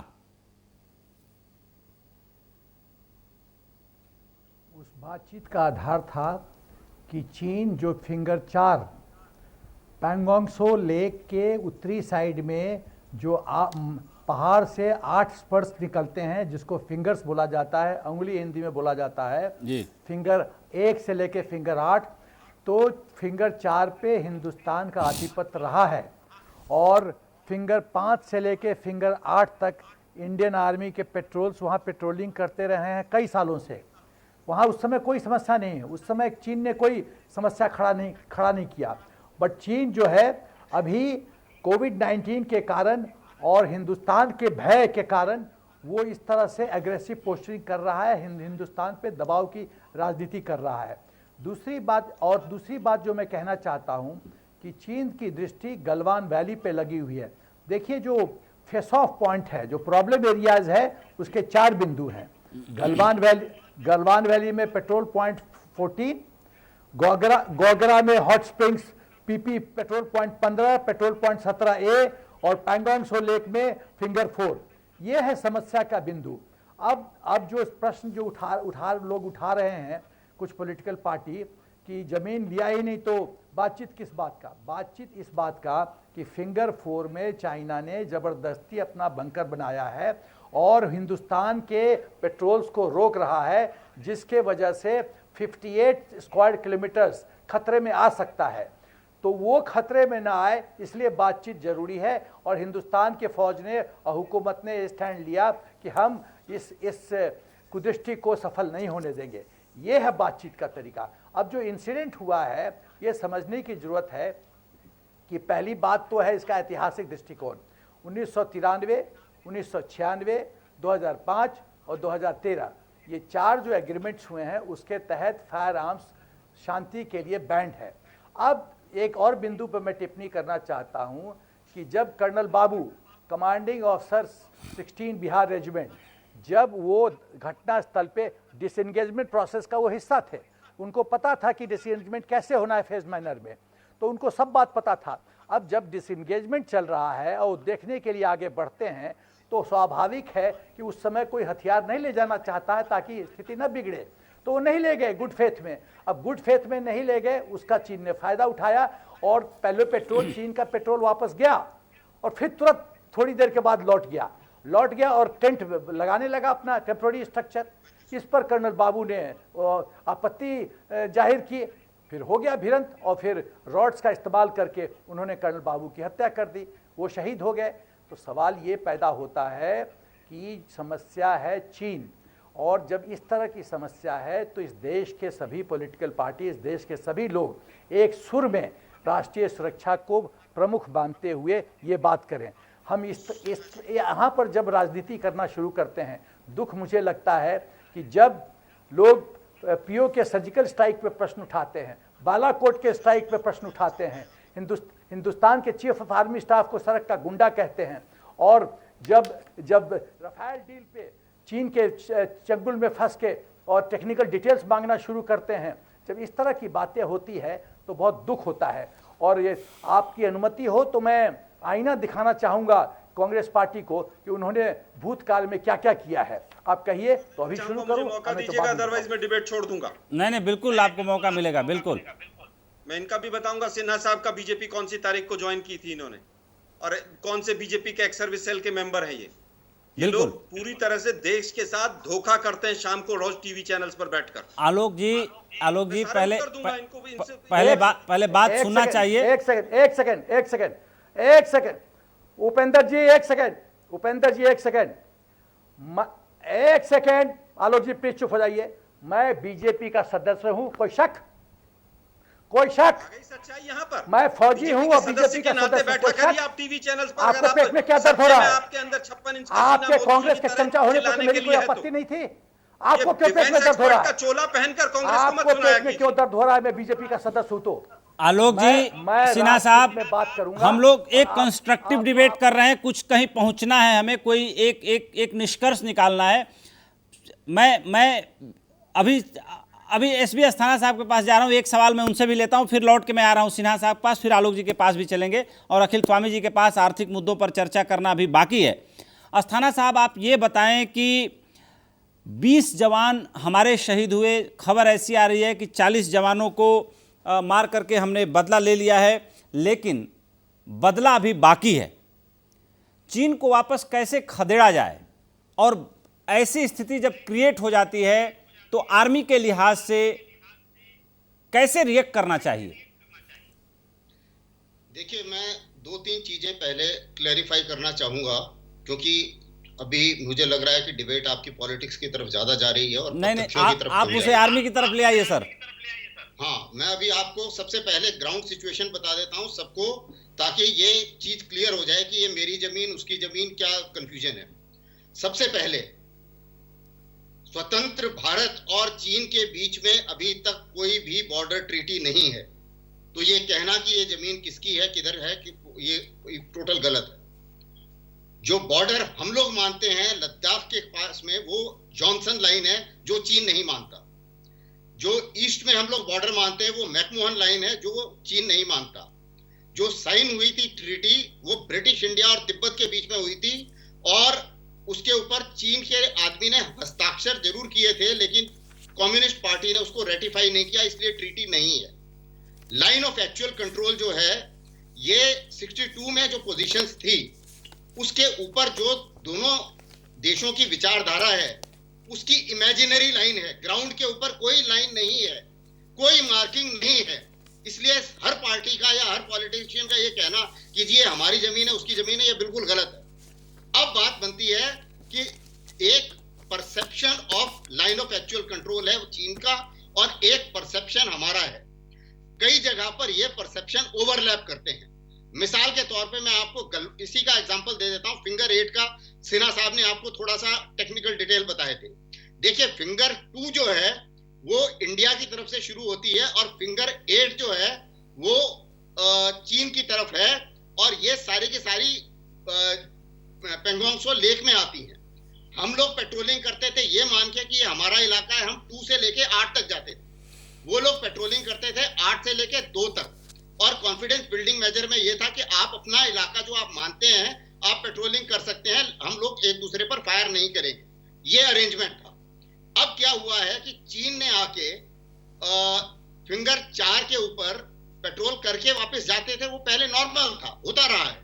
उस बातचीत का आधार था कि चीन जो फिंगर 4 पैंगोंग त्सो लेक के उत्तरी साइड में जो पहाड़ से 8 स्पर्श निकलते हैं, जिसको फिंगर्स बोला जाता है, उंगली हिंदी में बोला जाता है
जी।
फिंगर 1 से लेके फिंगर 8, तो फिंगर 4 पे हिंदुस्तान का आधिपत्य रहा है और फिंगर 5 से लेके फिंगर 8 तक इंडियन आर्मी के पेट्रोल्स वहाँ पेट्रोलिंग करते रहे हैं कई सालों से। वहाँ उस समय कोई समस्या नहीं है, उस समय चीन ने कोई समस्या खड़ा नहीं किया। बट चीन जो है अभी कोविड-19 के कारण और हिंदुस्तान के भय के कारण वो इस तरह से एग्रेसिव पोस्चरिंग कर रहा है, हिंदुस्तान पे दबाव की राजनीति कर रहा है। दूसरी बात जो मैं कहना चाहता हूँ कि चीन की दृष्टि गलवान वैली पे लगी हुई है। देखिए, जो फेस ऑफ पॉइंट है, जो प्रॉब्लम एरियाज है, उसके 4 बिंदु हैं। गलवान वैली में पेट्रोल पॉइंट 14, गोगरा में hot springs PP petrol point 15, petrol point 17A और पैंगोंग सो लेक में फिंगर 4। ये है समस्या का बिंदु। अब जो प्रश्न जो लोग उठा रहे हैं कुछ पॉलिटिकल पार्टी कि जमीन लिया ही नहीं तो बातचीत किस बात का? बातचीत इस बात का कि फिंगर 4 में चाइना ने जबरदस्ती अपना बंकर बनाया है और हिंदुस्तान के पेट्रोल्स को रोक रहा है, जिसके वजह से 58 स्क्वायर किलोमीटर्स खतरे में आ सकता है। तो वो खतरे में ना आए, इसलिए बातचीत जरूरी है और हिंदुस्तान के फौज ने और हुकूमत ने स्टैंड लिया कि हम इस कुदृष्टि को सफल नहीं होने देंगे। ये है बातचीत का तरीका। अब जो इंसिडेंट हुआ है, ये समझने की जरूरत है कि पहली बात तो है इसका ऐतिहासिक दृष्टिकोण। 1993, 1996, 2005 और 2013 ये 4 जो एग्रीमेंट्स हुए हैं, उसके तहत फायर आर्म्स शांति के लिए बैंड है। अब एक और बिंदु पर मैं टिप्पणी करना चाहता हूं कि जब कर्नल बाबू, कमांडिंग ऑफिसर 16 बिहार रेजिमेंट, जब वो घटना स्थल पे डिसएंगेजमेंट प्रोसेस का वो हिस्सा थे, उनको पता था कि डिसएंगेजमेंट कैसे होना है फेज मैनर में, तो उनको सब बात पता था। अब जब डिसएंगेजमेंट चल रहा है और देखने के लिए आगे बढ़ते हैं, तो स्वाभाविक है कि उस समय कोई हथियार नहीं ले जाना चाहता है ताकि स्थिति न बिगड़े, तो वो नहीं ले गए गुड फेथ में। अब गुड फेथ में नहीं ले गए, उसका चीन ने फायदा उठाया और पहले चीन का पेट्रोल वापस गया और फिर तुरंत थोड़ी देर के बाद लौट गया और टेंट लगाने लगा अपना टेम्पररी स्ट्रक्चर। इस पर कर्नल बाबू ने आपत्ति जाहिर की, फिर हो गया भिड़ंत और फिर रॉड्स का इस्तेमाल करके उन्होंने कर्नल बाबू की हत्या कर दी, वो शहीद हो गए। तो सवाल ये पैदा होता है कि समस्या है चीन, और जब इस तरह की समस्या है तो इस देश के सभी पॉलिटिकल पार्टी, इस देश के सभी लोग एक सुर में राष्ट्रीय सुरक्षा को प्रमुख मानते हुए ये बात करें। हम इस यहाँ पर जब राजनीति करना शुरू करते हैं, दुख मुझे लगता है कि जब लोग पीओ के सर्जिकल स्ट्राइक पे प्रश्न उठाते हैं, बालाकोट के स्ट्राइक पे प्रश्न उठाते हैं, हिंदुस्तान के चीफ ऑफ आर्मी स्टाफ को सड़क का गुंडा कहते हैं, और जब रफाल डील पे चीन के चंगुल में फंस के और टेक्निकल डिटेल्स मांगना शुरू करते हैं, जब इस तरह की बातें होती है तो बहुत दुख होता है। और ये आपकी अनुमति हो तो मैं आईना दिखाना चाहूँगा कांग्रेस पार्टी को कि उन्होंने भूतकाल में क्या क्या किया है। आप कहिए तो अभी शुरू करूँ?
मौका दीजिएगा, अदरवाइज मैं डिबेट छोड़ दूंगा।
नहीं, बिल्कुल आपको मौका मिलेगा, बिल्कुल।
मैं इनका भी बताऊंगा, सिन्हा साहब का बीजेपी कौन सी तारीख को ज्वाइन की थी इन्होंने, और कौन से बीजेपी के एक्स सर्विस सेल के मेंबर हैं ये लोग पूरी तरह से देश के साथ धोखा करते हैं शाम को रोज टीवी चैनल्स पर बैठकर।
आलोक जी पहले बात सुनना चाहिए।
एक सेकंड उपेंद्र जी, एक सेकंड आलोक जी प्लीज चुप हो जाइए। मैं बीजेपी का सदस्य हूं, कोई शक?
सच्चाई यहाँ पर
मैं फौजी हूँ और बीजेपी का सदस्य।
आप टीवी चैनल्स पर
आपके पेट में क्या दर्द हो रहा है?
आपके अंदर 56 इंच
आपके कांग्रेस के चमचा होने पर मेरी कोई आपत्ति नहीं थी। आपको क्यों पेट में दर्द हो रहा है?
चोला पहनकर कांग्रेस को मत
आपको
सुनाया
पेट में क्यों दर्द हो रहा है? मैं बीजेपी का सदस्य हूँ तो।
आलोक जी, सिन्हा साहब,
बात करूंगा।
हम लोग एक कंस्ट्रक्टिव डिबेट कर रहे हैं, कुछ कहीं पहुंचना है, हमें कोई एक निष्कर्ष निकालना है। मैं अभी एसबी अस्थाना साहब के पास जा रहा हूं, एक सवाल मैं उनसे भी लेता हूं, फिर लौट के मैं आ रहा हूं सिन्हा साहब के पास, फिर आलोक जी के पास भी चलेंगे और अखिल स्वामी जी के पास आर्थिक मुद्दों पर चर्चा करना अभी बाकी है। अस्थाना साहब, आप ये बताएं कि 20 जवान हमारे शहीद हुए, खबर ऐसी आ रही है कि 40 जवानों को मार करके हमने बदला ले लिया है, लेकिन बदला अभी बाकी है। चीन को वापस कैसे खदेड़ा जाए, और ऐसी स्थिति जब क्रिएट हो जाती है तो आर्मी के लिहाज से कैसे रिएक्ट करना चाहिए?
देखिए, मैं 2-3 चीजें पहले क्लैरिफाई करना चाहूंगा, क्योंकि अभी मुझे लग रहा है कि डिबेट आपकी पॉलिटिक्स की तरफ ज्यादा जा रही है और
नहीं,
की तरफ
आप उसे आर्मी की तरफ ले आइए सर।
हाँ, मैं अभी आपको सबसे पहले ग्राउंड सिचुएशन बता देता हूं सबको, ताकि ये चीज क्लियर हो जाए कि ये मेरी जमीन उसकी जमीन, क्या कंफ्यूजन है। सबसे पहले, स्वतंत्र भारत और चीन के बीच में अभी तक कोई भी बॉर्डर ट्रीटी नहीं है, तो ये कहना कि ये जमीन किसकी है, किधर है, कि ये टोटल गलत है। जो बॉर्डर हम लोग मानते हैं लद्दाख के पास में, वो जॉनसन लाइन है जो चीन नहीं मानता। जो ईस्ट में हम लोग बॉर्डर मानते हैं वो मैकमोहन लाइन है जो चीन नहीं मानता। जो साइन हुई थी ट्रीटी वो ब्रिटिश इंडिया और तिब्बत के बीच में हुई थी, और उसके ऊपर चीन के आदमी ने हस्ताक्षर जरूर किए थे, लेकिन कम्युनिस्ट पार्टी ने उसको रेटिफाई नहीं किया, इसलिए ट्रीटी नहीं है। लाइन ऑफ एक्चुअल कंट्रोल जो है, ये 62 में जो पोजीशंस थी उसके ऊपर जो दोनों देशों की विचारधारा है उसकी इमेजिनरी लाइन है, ग्राउंड के ऊपर कोई लाइन नहीं है, कोई मार्किंग नहीं है। इसलिए हर पार्टी का या हर पॉलिटिशियन का ये कहना कि ये हमारी जमीन है उसकी जमीन है, ये बिल्कुल गलत है। अब बात बनती है कि एक perception of line of actual control है चीन का, और एक परसेप्शन हमारा है। कई जगह पर ये परसेप्शन ओवरलैप करते हैं। मिसाल के तौर पे मैं आपको इसी का एग्जांपल दे देता हूं। फिंगर 8 का सिन्हा साहब ने आपको थोड़ा सा टेक्निकल डिटेल बताए थे। देखिए, फिंगर 2 जो है वो इंडिया की तरफ से शुरू होती है, और फिंगर 8 जो है वो चीन की तरफ है, और ये सारी की सारी पेंगोंग त्सो लेक में आती है। हम लोग पेट्रोलिंग करते थे ये मान के कि ये हमारा इलाका है, हम 2 से लेके 8 तक जाते थे। वो लोग पेट्रोलिंग करते थे 8 से लेके 2 तक, और कॉन्फिडेंस बिल्डिंग मेजर में ये था कि आप अपना इलाका जो आप मानते हैं आप पेट्रोलिंग कर सकते हैं, हम लोग एक दूसरे पर फायर नहीं करेंगे, ये अरेंजमेंट था। अब क्या हुआ है कि चीन ने आके फिंगर 4 के ऊपर पेट्रोल करके वापस जाते थे, वो पहले नॉर्मल था, होता रहा है।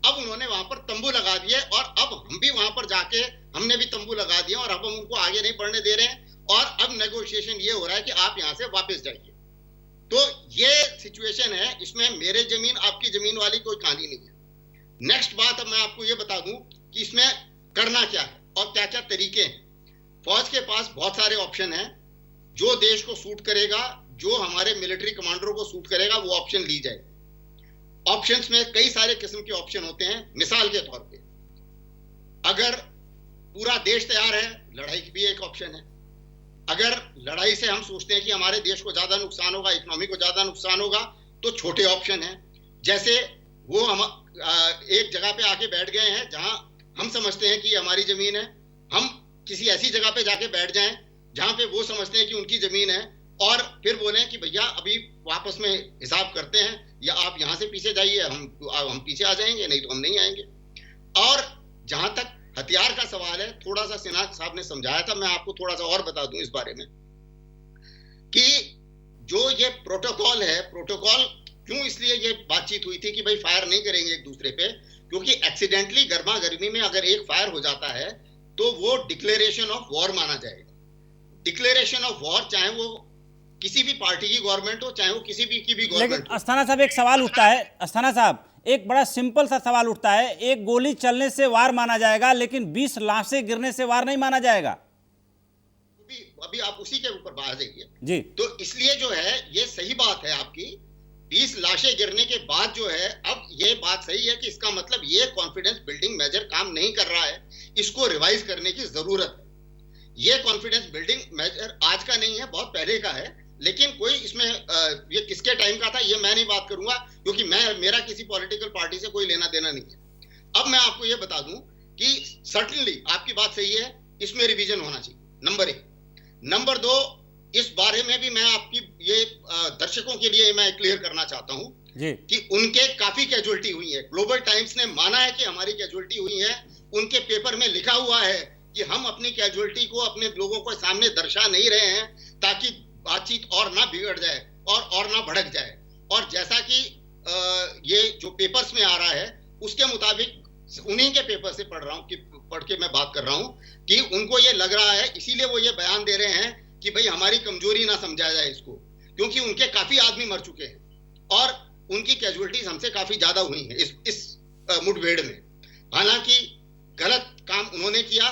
अब उन्होंने वहां पर तंबू लगा दिए, और अब हम भी वहां पर जाके हमने भी तंबू लगा दिया, और अब हम उनको आगे नहीं बढ़ने दे रहे हैं, और अब नेगोशिएशन ये हो रहा है कि आप यहां से वापस जाइए। तो ये सिचुएशन है, इसमें मेरे जमीन आपकी जमीन वाली कोई कहानी नहीं है। नेक्स्ट बात अब मैं आपको ये बता दूं कि इसमें करना क्या है और क्या क्या तरीके हैं। फौज के पास बहुत सारे ऑप्शन हैं, जो देश को सूट करेगा, जो हमारे मिलिट्री कमांडरों को सूट करेगा, वो ऑप्शन ली जाए। ऑप्शंस में कई सारे किस्म के ऑप्शन होते हैं। मिसाल के तौर पे, अगर पूरा देश तैयार है, लड़ाई की भी एक ऑप्शन है। अगर लड़ाई से हम सोचते हैं कि हमारे देश को ज्यादा नुकसान होगा, इकोनॉमी को ज्यादा नुकसान होगा, तो छोटे ऑप्शन हैं, जैसे वो हम एक जगह पे आके बैठ गए हैं जहां हम समझते हैं कि हमारी जमीन है, हम किसी ऐसी जगह पे जाके बैठ जाएं जहां पे वो समझते हैं कि उनकी जमीन है, और फिर बोलें कि भैया अभी वापस में हिसाब करते हैं, या आप यहां से पीछे जाइए, हम पीछे आ जाएंगे, नहीं तो हम नहीं आएंगे। और जहां तक हथियार का सवाल है, थोड़ा सा सिन्हा साहब ने समझाया था, मैं आपको थोड़ा सा और बता दूं इस बारे में कि जो ये प्रोटोकॉल है, प्रोटोकॉल क्यों इसलिए ये बातचीत हुई थी कि भाई फायर नहीं करेंगे एक दूसरे पे, क्योंकि एक्सीडेंटली गर्मा गर्मी में अगर एक फायर हो जाता है तो वो डिक्लेरेशन ऑफ वॉर माना जाएगा। डिक्लेरेशन ऑफ वॉर, चाहे वो किसी भी पार्टी की गवर्नमेंट हो, चाहे वो किसी भी की भी गवर्नमेंट।
लेकिन अस्थाना साहब, एक सवाल उठता है, अस्थाना साहब एक बड़ा सिंपल सा सवाल उठता है, एक गोली चलने से वार माना जाएगा, लेकिन 20 लाशें गिरने से वार नहीं माना जाएगा।
अभी आप उसी के ऊपर बात जाइए
जी।
तो इसलिए जो है ये सही बात है आपकी, 20 लाशें गिरने के बाद जो है, अब ये बात सही है कि इसका मतलब ये कॉन्फिडेंस बिल्डिंग मेजर काम नहीं कर रहा है, इसको रिवाइज करने की जरूरत है। ये कॉन्फिडेंस बिल्डिंग मेजर आज का नहीं है, बहुत पहले का है, लेकिन कोई इसमें ये किसके टाइम का था ये मैं नहीं बात करूंगा, क्योंकि मेरा किसी पॉलिटिकल पार्टी से कोई लेना देना नहीं है। अब मैं आपको ये बता दूं कि सर्टेनली आपकी बात सही है, इसमें रिवीजन होना चाहिए, नंबर 1। नंबर 2, इस बारे में भी मैं आपकी ये दर्शकों के लिए मैं क्लियर करना चाहता हूं कि उनके काफी कैजुअलिटी हुई है। ग्लोबल टाइम्स ने माना है कि हमारी कैजुअलिटी हुई है, उनके पेपर में लिखा हुआ है कि हम अपनी कैजुअलिटी को अपने लोगों को सामने दर्शा नहीं रहे हैं, ताकि बातचीत और ना बिगड़ जाए और ना भड़क जाए। और जैसा कि ये जो पेपर्स में आ रहा है उसके मुताबिक उन्हीं के पेपर से पढ़ के मैं बात कर रहा हूं कि उनको ये लग रहा है, इसीलिए वो ये बयान दे रहे हैं कि भाई हमारी कमजोरी ना समझा जाए इसको, क्योंकि उनके काफी आदमी मर चुके हैं और उनकी कैजुअलिटीज हमसे काफी ज्यादा हुई हैं इस मुठभेड़ में। हालांकि गलत काम उन्होंने किया,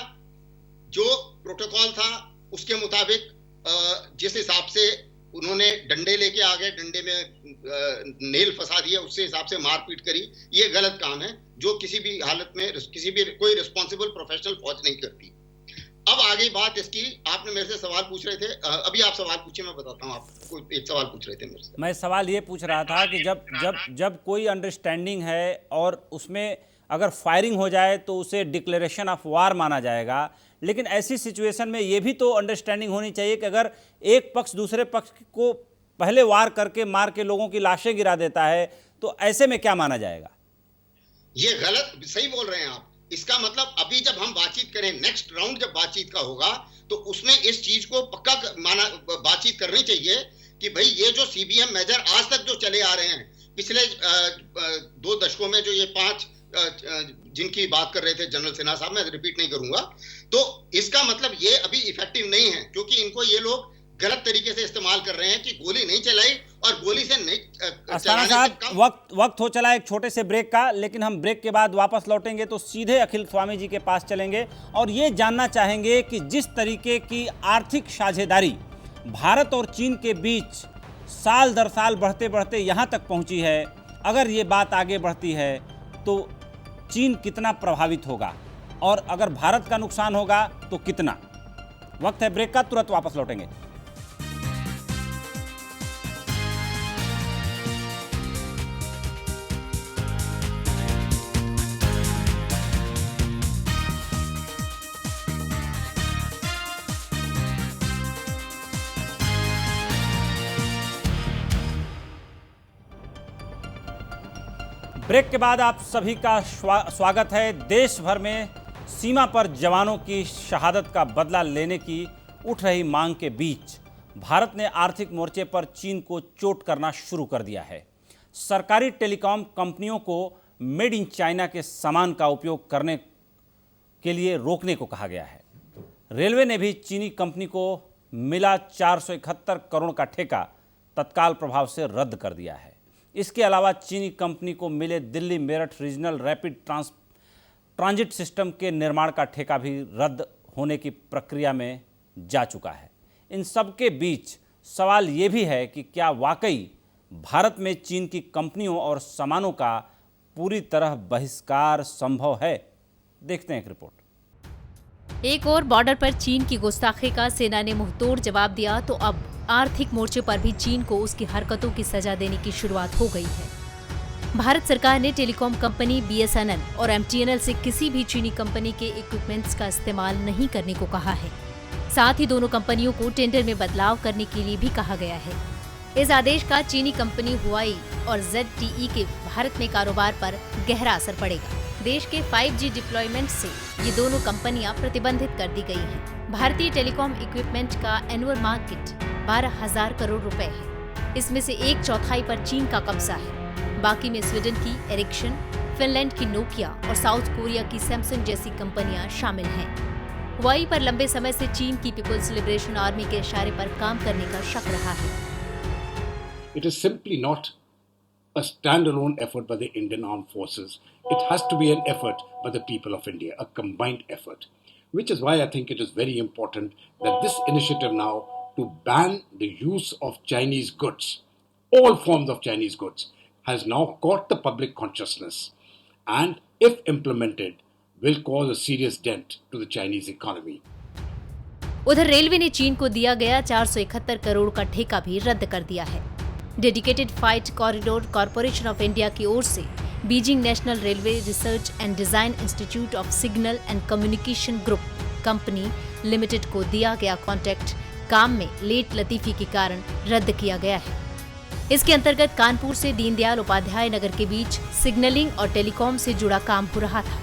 जो प्रोटोकॉल था उसके मुताबिक जिस हिसाब से उन्होंने डंडे लेके आ गए, डंडे में नेल फंसा दिया, उससे हिसाब से मारपीट करी, ये गलत काम है जो किसी भी हालत में कोई रिस्पॉन्सिबल प्रोफेशनल फौज नहीं करती। अब आगे बात इसकी, आपने मेरे से सवाल पूछ रहे थे, अभी आप सवाल पूछिए, मैं बताता हूँ आपको। एक सवाल पूछ रहे थे मेरे से।
मैं सवाल ये पूछ रहा था कि जब कोई अंडरस्टैंडिंग है और उसमें अगर फायरिंग हो जाए तो उसे डिक्लेरेशन ऑफ वार माना जाएगा, लेकिन ऐसी सिचुएशन में ये भी तो अंडरस्टैंडिंग होनी चाहिए कि अगर एक पक्ष दूसरे पक्ष को पहले वार करके मार के लोगों की लाशें गिरा देता है तो ऐसे में क्या माना जाएगा?
ये गलत, सही बोल रहे हैं आप। इसका मतलब अभी जब हम बातचीत करें, नेक्स्ट राउंड जब बातचीत का होगा तो उसमें इस चीज को पक्का बातचीत करनी चाहिए कि भाई ये जो सीबीएम मेजर आज तक जो चले आ रहे हैं, पिछले 2 दशकों में जो ये 5 जिनकी बात कर रहे थे जनरल सिन्हा साहब, मैं रिपीट नहीं करूंगा, तो इसका मतलब ये अभी इफेक्टिव नहीं है, क्योंकि इनको ये लोग गलत तरीके से इस्तेमाल कर रहे हैं कि गोली नहीं चलाई और गोली से नहीं
अस्थाना साहब, वक्त हो चला एक छोटे से ब्रेक का, लेकिन हम ब्रेक के बाद वापस लौटेंगे तो सीधे अखिल स्वामी जी के पास चलेंगे और ये जानना चाहेंगे कि जिस तरीके की आर्थिक साझेदारी भारत और चीन के बीच साल दर साल बढ़ते बढ़ते यहाँ तक पहुँची है, अगर ये बात आगे बढ़ती है तो चीन कितना प्रभावित होगा और अगर भारत का नुकसान होगा तो कितना। वक्त है ब्रेक का, तुरंत वापस लौटेंगे। ब्रेक के बाद आप सभी का स्वागत है। देश भर में सीमा पर जवानों की शहादत का बदला लेने की उठ रही मांग के बीच भारत ने आर्थिक मोर्चे पर चीन को चोट करना शुरू कर दिया है। सरकारी टेलीकॉम कंपनियों को मेड इन चाइना के सामान का उपयोग करने के लिए रोकने को कहा गया है। रेलवे ने भी चीनी कंपनी को मिला 471 करोड़ का ठेका तत्काल प्रभाव से रद्द कर दिया है। इसके अलावा चीनी कंपनी को मिले Delhi Meerut regional rapid transit system के निर्माण का ठेका भी रद्द होने की प्रक्रिया में जा चुका है। इन सब के बीच सवाल ये भी है कि क्या वाकई भारत में चीन की कंपनियों और सामानों का पूरी तरह बहिष्कार संभव है? देखते हैं एक रिपोर्ट।
एक और बॉर्डर पर चीन की गुस्ताखी का सेना ने मुंहतोड़ जवाब दिया तो अब आर्थिक मोर्चे पर भी चीन को उसकी हरकतों की सजा देने की शुरुआत हो गई है। भारत सरकार ने टेलीकॉम कंपनी BSNL और MTNL से किसी भी चीनी कंपनी के इक्विपमेंट्स का इस्तेमाल नहीं करने को कहा है। साथ ही दोनों कंपनियों को टेंडर में बदलाव करने के लिए भी कहा गया है। इस आदेश का चीनी कंपनी हुआई और ZTE के भारत में कारोबार पर गहरा असर पड़ेगा। देश के 5G डिप्लॉयमेंट से ये दोनों कंपनियां प्रतिबंधित कर दी गई हैं। भारतीय टेलीकॉम इक्विपमेंट का एनुअल मार्केट 12,000 करोड़ रुपए है। इसमें से 1/4 पर चीन का कब्जा है। बाकी में स्वीडन की एरिक्सन, फिनलैंड की नोकिया और साउथ कोरिया की सैमसंग जैसी कंपनियां शामिल हैं। हुआई पर लंबे समय से चीन की पीपल्स लिबरेशन आर्मी के इशारे पर काम करने का शक रहा है।
It is simply not a standalone effort by the Indian Armed Forces. It has to be an effort by the people of India, a combined effort, which is why I think it is very important that this initiative now to ban the use of Chinese goods, all forms of Chinese goods, has now caught the public consciousness and, if implemented, will cause a serious dent to the Chinese economy.
उधर railway ने चीन को दिया गया 471 करोड़ का ठेका भी रद्द कर दिया है। Dedicated flight corridor corporation of India की ओर से Beijing national railway research and design institute of signal and communication group company limited को दिया गया कॉन्ट्रैक्ट काम में लेट लतीफी के कारण रद्द किया गया है। इसके अंतर्गत कानपुर से दीनदयाल उपाध्याय नगर के बीच सिग्नलिंग और टेलीकॉम से जुड़ा काम हो रहा था।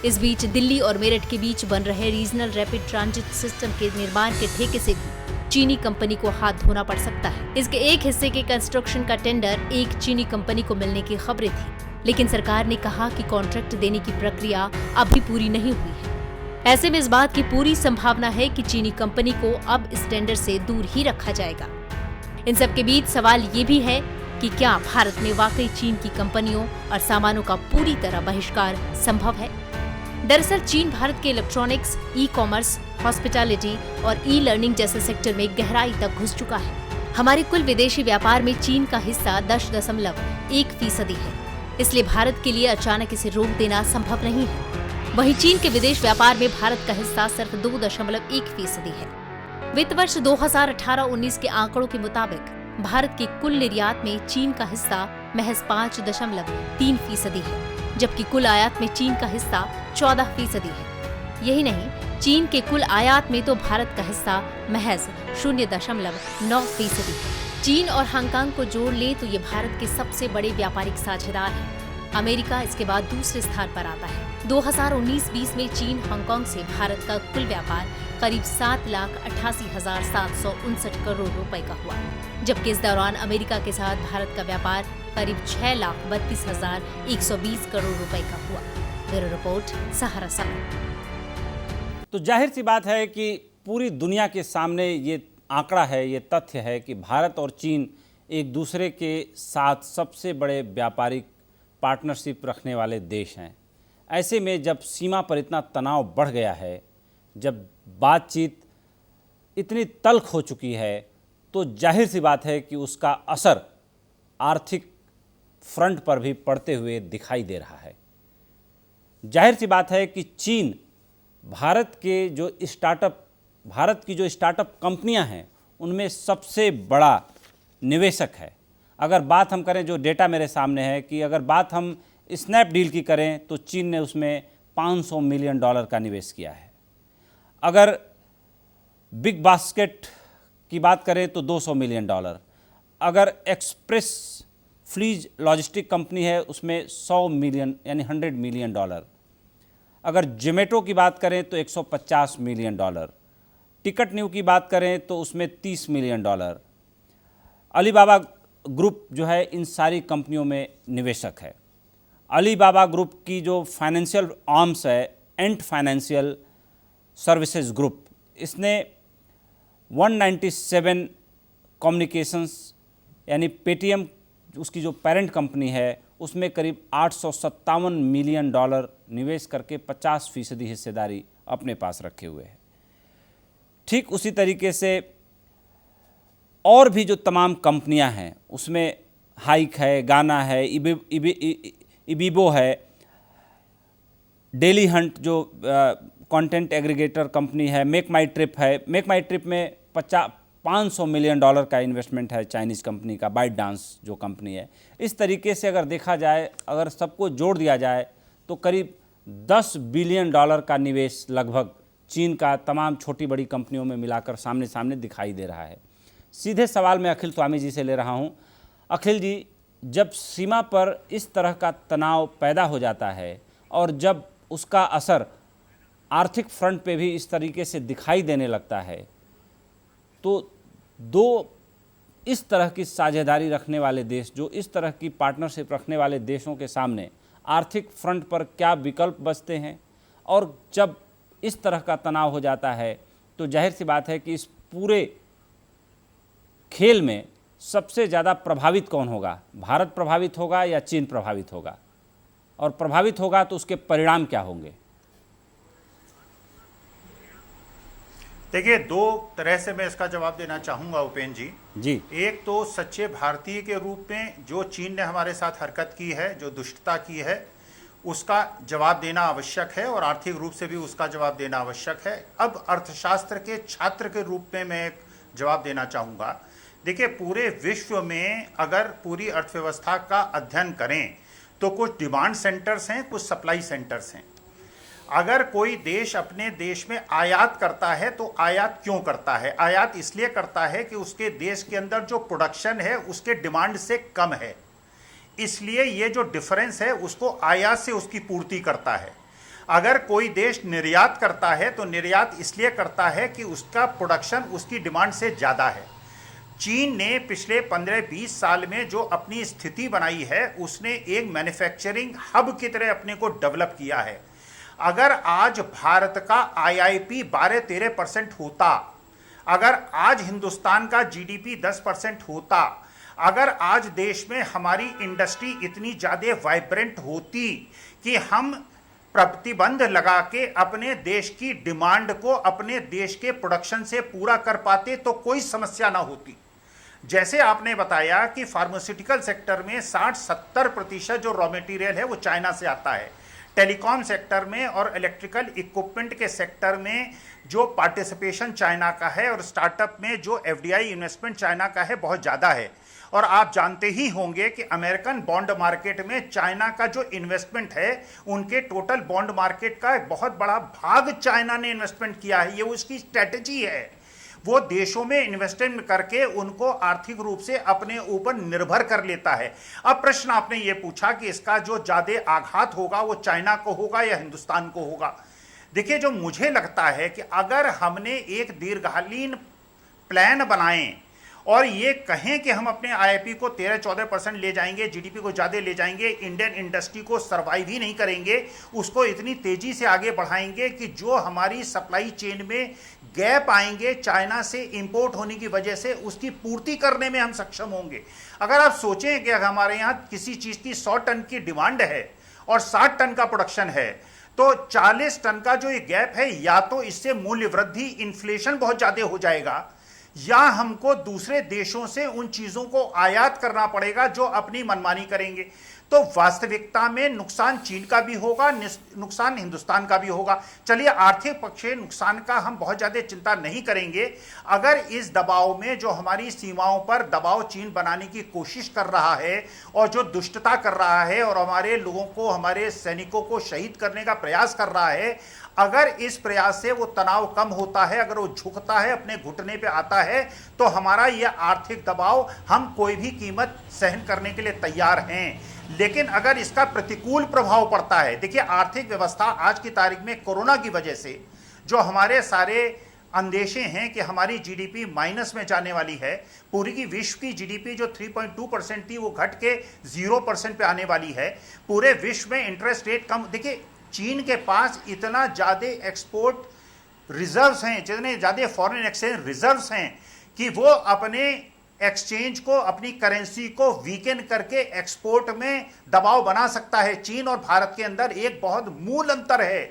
इस बीच दिल्ली और मेरठ के बीच बन रहे रीजनल रैपिड ट्रांजिट सिस्टम के निर्माण के ठेके से भी चीनी कंपनी को हाथ धोना पड़ सकता है। इसके एक हिस्से के कंस्ट्रक्शन का टेंडर एक चीनी कंपनी को मिलने की खबरें थी। लेकिन सरकार ने कहा कि कॉन्ट्रैक्ट देने की प्रक्रिया अभी पूरी नहीं हुई है। ऐसे में इस बात की पूरी संभावना है कि चीनी कंपनी को अब इस टेंडर से दूर ही रखा जाएगा। इन सब के बीच सवाल ये भी है कि क्या भारत में वाकई चीन की कंपनियों और सामानों का पूरी तरह बहिष्कार संभव है? दरअसल चीन भारत के इलेक्ट्रॉनिक्स, ई-कॉमर्स, हॉस्पिटैलिटी और ई-लर्निंग जैसे सेक्टर में गहराई तक घुस चुका है। हमारे कुल विदेशी व्यापार में चीन का हिस्सा 10.1% है। इसलिए भारत के लिए अचानक इसे रोक देना संभव नहीं है। वहीं चीन के विदेश व्यापार में भारत का हिस्सा सिर्फ 2.1% है। वित्त वर्ष 2018-19 के आंकड़ों के मुताबिक भारत के कुल निर्यात में चीन का हिस्सा महज 5.3% है, जबकि कुल आयात में चीन का हिस्सा 14% है। यही नहीं, चीन के कुल आयात में तो भारत का हिस्सा महज 0.9% है। चीन और हांगकांग को जोड़ ले तो ये भारत के सबसे बड़े व्यापारिक साझेदार हैं। अमेरिका इसके बाद दूसरे स्थान पर आता है। 2019-20 में चीन हांगकांग से भारत का कुल व्यापार करीब 7,88,759 करोड़ रुपए का हुआ, जबकि इस दौरान अमेरिका के साथ भारत का व्यापार करीब 6,32,120 करोड़ रुपए का हुआ। ब्यूरो रिपोर्ट, सहारा समय।
तो जाहिर सी बात है कि पूरी दुनिया के सामने ये आंकड़ा है, ये तथ्य है कि भारत और चीन एक दूसरे के साथ सबसे बड़े व्यापारिक पार्टनरशिप रखने वाले देश हैं। ऐसे में जब सीमा पर इतना तनाव बढ़ गया है, जब बातचीत इतनी तल्ख हो चुकी है, तो जाहिर सी बात है कि उसका असर आर्थिक फ्रंट पर भी पड़ते हुए दिखाई दे रहा है। जाहिर सी बात है कि चीन भारत की जो स्टार्टअप कंपनियां हैं उनमें सबसे बड़ा निवेशक है। अगर बात हम करें, जो डेटा मेरे सामने है, कि अगर बात हम स्नैपडील की करें तो चीन ने उसमें $500 मिलियन का निवेश किया है। अगर बिग बास्केट की बात करें तो $200 मिलियन। अगर एक्सप्रेस फ्लीज लॉजिस्टिक कंपनी है उसमें 100 मिलियन यानी $100 मिलियन। अगर जोमेटो की बात करें तो $150 मिलियन। टिकट न्यू की बात करें तो उसमें $30 मिलियन। अलीबाबा ग्रुप जो है इन सारी कंपनियों में निवेशक है। अलीबाबा ग्रुप की जो फाइनेंशियल आर्म्स है, एंट फाइनेंशियल सर्विसेज ग्रुप, इसने 197 कम्युनिकेशंस यानी पेटीएम उसकी जो पेरेंट कंपनी है उसमें करीब $857 मिलियन निवेश करके 50% हिस्सेदारी अपने पास रखे हुए है। ठीक उसी तरीके से और भी जो तमाम कंपनियां हैं उसमें हाइक है, गाना है, इबीबो है, डेली हंट जो कंटेंट एग्रीगेटर कंपनी है, मेक माई ट्रिप है। मेक माई ट्रिप में $500 मिलियन का इन्वेस्टमेंट है चाइनीज़ कंपनी का, बाइट डांस जो कंपनी है। इस तरीके से अगर देखा जाए, अगर सबको जोड़ दिया जाए तो करीब $10 बिलियन का निवेश लगभग चीन का तमाम छोटी बड़ी कंपनियों में मिलाकर सामने सामने दिखाई दे रहा है। सीधे सवाल मैं अखिल स्वामी जी से ले रहा हूं। अखिल जी, जब सीमा पर इस तरह का तनाव पैदा हो जाता है और जब उसका असर आर्थिक फ्रंट पे भी इस तरीके से दिखाई देने लगता है, तो दो इस तरह की साझेदारी रखने वाले देश, जो इस तरह की पार्टनरशिप रखने वाले देशों के सामने आर्थिक फ्रंट पर क्या विकल्प बचते हैं? और जब इस तरह का तनाव हो जाता है तो जाहिर सी बात है कि इस पूरे खेल में सबसे ज़्यादा प्रभावित कौन होगा? भारत प्रभावित होगा या चीन प्रभावित होगा? और प्रभावित होगा तो उसके परिणाम क्या होंगे?
देखिए, दो तरह से मैं इसका जवाब देना चाहूँगा उपेंद्र जी। एक तो सच्चे भारतीय के रूप में जो चीन ने हमारे साथ हरकत की है, जो दुष्टता की है, उसका जवाब देना आवश्यक है और आर्थिक रूप से भी उसका जवाब देना आवश्यक है। अब अर्थशास्त्र के छात्र के रूप में मैं एक जवाब देना चाहूँगा। देखिए, पूरे विश्व में अगर पूरी अर्थव्यवस्था का अध्ययन करें तो कुछ डिमांड सेंटर्स हैं, कुछ सप्लाई सेंटर्स हैं। अगर कोई देश अपने देश में आयात करता है तो आयात क्यों करता है? आयात इसलिए करता है कि उसके देश के अंदर जो प्रोडक्शन है उसके डिमांड से कम है, इसलिए ये जो डिफरेंस है उसको आयात से उसकी पूर्ति करता है। अगर कोई देश निर्यात करता है तो निर्यात इसलिए करता है कि उसका प्रोडक्शन उसकी डिमांड से ज़्यादा है। चीन ने पिछले 15-20 साल में जो अपनी स्थिति बनाई है, उसने एक मैन्युफैक्चरिंग हब की तरह अपने को डेवलप किया है। अगर आज भारत का IIP 12-13% होता, अगर आज हिंदुस्तान का GDP 10% होता, अगर आज देश में हमारी इंडस्ट्री इतनी ज़्यादा वाइब्रेंट होती कि हम प्रतिबंध लगा के अपने देश की डिमांड को अपने देश के प्रोडक्शन से पूरा कर पाते तो कोई समस्या ना होती। जैसे आपने बताया कि फार्मास्यूटिकल सेक्टर में 60-70% जो रॉ मटेरियल है वो चाइना से आता है। टेलीकॉम सेक्टर में और इलेक्ट्रिकल इक्विपमेंट के सेक्टर में जो पार्टिसिपेशन चाइना का है और स्टार्टअप में जो FDI इन्वेस्टमेंट चाइना का है बहुत ज़्यादा है। और आप जानते ही होंगे कि अमेरिकन बॉन्ड मार्केट में चाइना का जो इन्वेस्टमेंट है, उनके टोटल बॉन्ड मार्केट का एक बहुत बड़ा भाग चाइना ने इन्वेस्टमेंट किया है। ये उसकी स्ट्रैटेजी है, वो देशों में इन्वेस्टमेंट करके उनको आर्थिक रूप से अपने ऊपर निर्भर कर लेता है। अब प्रश्न आपने ये पूछा कि इसका जो ज़्यादा आघात होगा वो चाइना को होगा या हिंदुस्तान को होगा। देखिए, जो मुझे लगता है कि अगर हमने एक दीर्घकालीन प्लान बनाएं और ये कहें कि हम अपने IIP को 13-14% ले जाएंगे, GDP को ज़्यादा ले जाएंगे, इंडियन इंडस्ट्री को सर्वाइव ही नहीं करेंगे, उसको इतनी तेज़ी से आगे बढ़ाएंगे कि जो हमारी सप्लाई चेन में गैप आएंगे चाइना से इंपोर्ट होने की वजह से, उसकी पूर्ति करने में हम सक्षम होंगे। अगर आप सोचें कि हमारे यहाँ किसी चीज़ की 100 टन की डिमांड है और 60 टन का प्रोडक्शन है, तो 40 टन का जो ये गैप है, या तो इससे मूल्य वृद्धि, इन्फ्लेशन बहुत ज़्यादा हो जाएगा, या हमको दूसरे देशों से उन चीजों को आयात करना पड़ेगा जो अपनी मनमानी करेंगे। तो वास्तविकता में नुकसान चीन का भी होगा, नुकसान हिंदुस्तान का भी होगा। चलिए, आर्थिक पक्ष नुकसान का हम बहुत ज्यादा चिंता नहीं करेंगे। अगर इस दबाव में जो हमारी सीमाओं पर दबाव चीन बनाने की कोशिश कर रहा है और जो दुष्टता कर रहा है और हमारे लोगों को, हमारे सैनिकों को शहीद करने का प्रयास कर रहा है, अगर इस प्रयास से वो तनाव कम होता है, अगर वो झुकता है, अपने घुटने पे आता है, तो हमारा यह आर्थिक दबाव हम कोई भी कीमत सहन करने के लिए तैयार हैं। लेकिन अगर इसका प्रतिकूल प्रभाव पड़ता है, देखिए आर्थिक व्यवस्था आज की तारीख में कोरोना की वजह से जो हमारे सारे अंदेशे हैं कि हमारी GDP माइनस में जाने वाली है, पूरी की विश्व की GDP जो 3.2% थी वो घट के 0% पे आने वाली है, पूरे विश्व में इंटरेस्ट रेट कम। देखिए, चीन के पास इतना ज़्यादा एक्सपोर्ट रिजर्व्स हैं, जितने ज़्यादा फॉरेन एक्सचेंज रिजर्व्स हैं कि वो अपने एक्सचेंज को, अपनी करेंसी को वीकेन करके एक्सपोर्ट में दबाव बना सकता है। चीन और भारत के अंदर एक बहुत मूल अंतर है।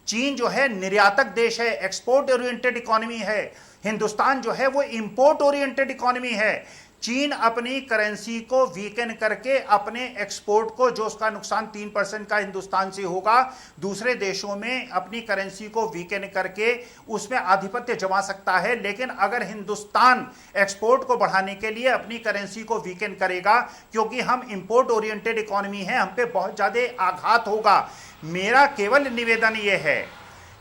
चीन जो है निर्यातक देश है, एक्सपोर्ट ओरिएंटेड इकोनॉमी है। हिंदुस्तान जो है वो इंपोर्ट ओरिएंटेड इकोनॉमी है। चीन अपनी करेंसी को वीकेन करके अपने एक्सपोर्ट को, जो उसका नुकसान 3% का हिंदुस्तान से होगा, दूसरे देशों में अपनी करेंसी को वीकेन करके उसमें आधिपत्य जमा सकता है। लेकिन अगर हिंदुस्तान एक्सपोर्ट को बढ़ाने के लिए अपनी करेंसी को वीकेन करेगा, क्योंकि हम इंपोर्ट ओरिएंटेड इकोनॉमी है, हम पे बहुत ज़्यादा आघात होगा। मेरा केवल निवेदन ये है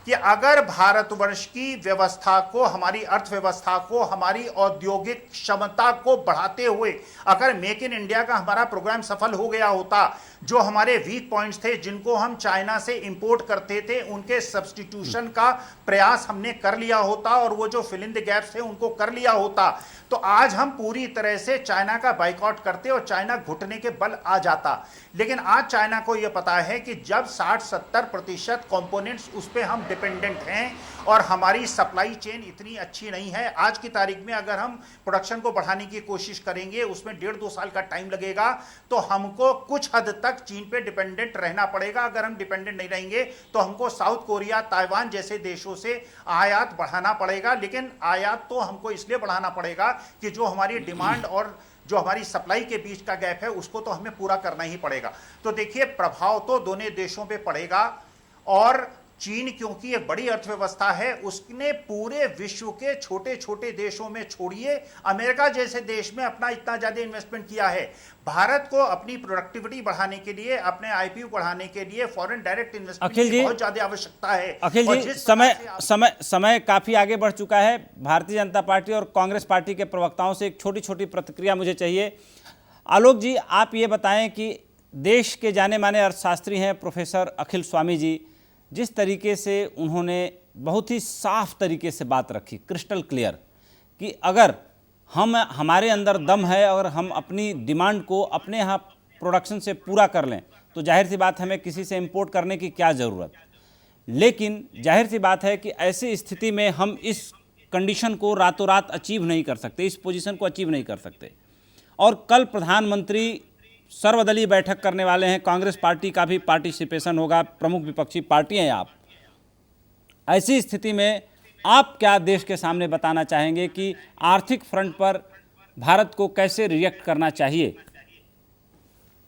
कि अगर भारतवर्ष की व्यवस्था को, हमारी अर्थव्यवस्था को, हमारी औद्योगिक क्षमता को बढ़ाते हुए अगर मेक इन इंडिया का हमारा प्रोग्राम सफल हो गया होता, जो हमारे वीक पॉइंट्स थे, जिनको हम चाइना से इंपोर्ट करते थे, उनके सब्स्टिट्यूशन का प्रयास हमने कर लिया होता और वो जो फिल इन द गैप्स थे उनको कर लिया होता, तो आज हम पूरी तरह से चाइना का बाइकआउट करते और चाइना घुटने के बल आ जाता। लेकिन आज चाइना को यह पता है कि जब 60-70% कंपोनेंट्स उस पर हम डिपेंडेंट हैं और हमारी सप्लाई चेन इतनी अच्छी नहीं है, आज की तारीख में अगर हम प्रोडक्शन को बढ़ाने की कोशिश करेंगे, उसमें 1.5-2 साल का टाइम लगेगा, तो हमको कुछ हद तक चीन पे डिपेंडेंट रहना पड़ेगा। अगर हम डिपेंडेंट नहीं रहेंगे तो हमको साउथ कोरिया, ताइवान जैसे देशों से आयात बढ़ाना पड़ेगा। लेकिन आयात तो हमको इसलिए बढ़ाना पड़ेगा कि जो हमारी डिमांड और जो हमारी सप्लाई के बीच का गैप है उसको तो हमें पूरा करना ही पड़ेगा। तो देखिए, प्रभाव तो दोनों देशों पे पड़ेगा। और चीन क्योंकि एक बड़ी अर्थव्यवस्था है, उसने पूरे विश्व के छोटे छोटे देशों में, छोड़िए अमेरिका जैसे देश में, अपना इतना ज्यादा इन्वेस्टमेंट किया है। भारत को अपनी प्रोडक्टिविटी बढ़ाने के लिए, अपने IPO बढ़ाने के लिए फॉरेन डायरेक्ट इन्वेस्टमेंट की बहुत ज्यादा आवश्यकता है।
अखिल जी, समय काफी आगे बढ़ चुका है। भारतीय जनता पार्टी और कांग्रेस पार्टी के प्रवक्ताओं से एक छोटी छोटी प्रतिक्रिया मुझे चाहिए। आलोक जी, आप ये बताएं कि देश के जाने माने अर्थशास्त्री हैं प्रोफेसर अखिल स्वामी जी, जिस तरीके से उन्होंने बहुत ही साफ तरीके से बात रखी, क्रिस्टल क्लियर, कि अगर हमारे अंदर दम है और हम अपनी डिमांड को अपने यहाँ प्रोडक्शन से पूरा कर लें तो जाहिर सी बात हमें किसी से इंपोर्ट करने की क्या ज़रूरत। लेकिन जाहिर सी बात है कि ऐसी स्थिति में हम इस कंडीशन को रातों रात अचीव नहीं कर सकते, इस पोजीशन को अचीव नहीं कर सकते। और कल प्रधानमंत्री सर्वदलीय बैठक करने वाले हैं, कांग्रेस पार्टी का भी पार्टिसिपेशन होगा, प्रमुख विपक्षी पार्टी हैं आप। ऐसी स्थिति में आप क्या देश के सामने बताना चाहेंगे कि आर्थिक फ्रंट पर भारत को कैसे रिएक्ट करना चाहिए?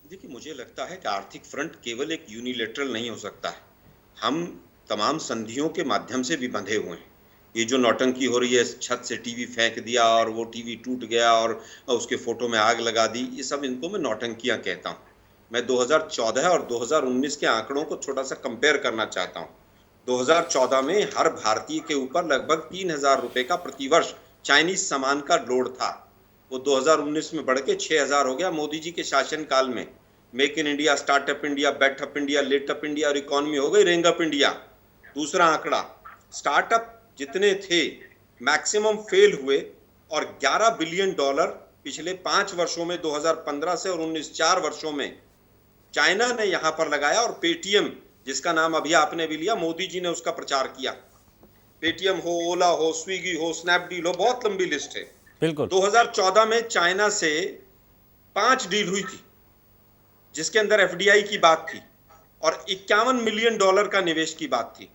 देखिए, मुझे लगता है कि आर्थिक फ्रंट केवल एक यूनिलेटरल नहीं हो सकता है। हम तमाम संधियों के माध्यम से भी बंधे हुए हैं। ये जो नौटंकी हो रही है, छत से टीवी फेंक दिया और वो टीवी टूट गया और उसके फोटो में आग लगा दी, ये सब इनको मैं नौटंकियां कहता हूँ। मैं 2014 और 2019 के आंकड़ों को छोटा सा कंपेयर करना चाहता हूँ। 2014 में हर भारतीय के ऊपर लगभग 3,000 रुपए का प्रतिवर्ष चाइनीज सामान का लोड था। वो 2019 में बढ़ के 6,000 हो गया मोदी जी के शासनकाल में। Make in India, startup India, बैठअप इंडिया, लेटअप इंडिया और इकोनॉमी हो गई रेंगअप इंडिया। दूसरा आंकड़ा, स्टार्टअप जितने थे मैक्सिमम फेल हुए और $11 बिलियन पिछले 5 वर्षों में 2015 से और 19 4 वर्षों में चाइना ने यहां पर लगाया। और पेटीएम, जिसका नाम अभी आपने भी लिया, मोदी जी ने उसका प्रचार किया। पेटीएम हो, ओला हो, स्विगी हो, स्नैपडील हो, बहुत लंबी लिस्ट है।
बिल्कुल।
2014 में चाइना से 5 डील हुई थी जिसके अंदर एफडीआई की बात थी और $51 मिलियन का निवेश की बात थी।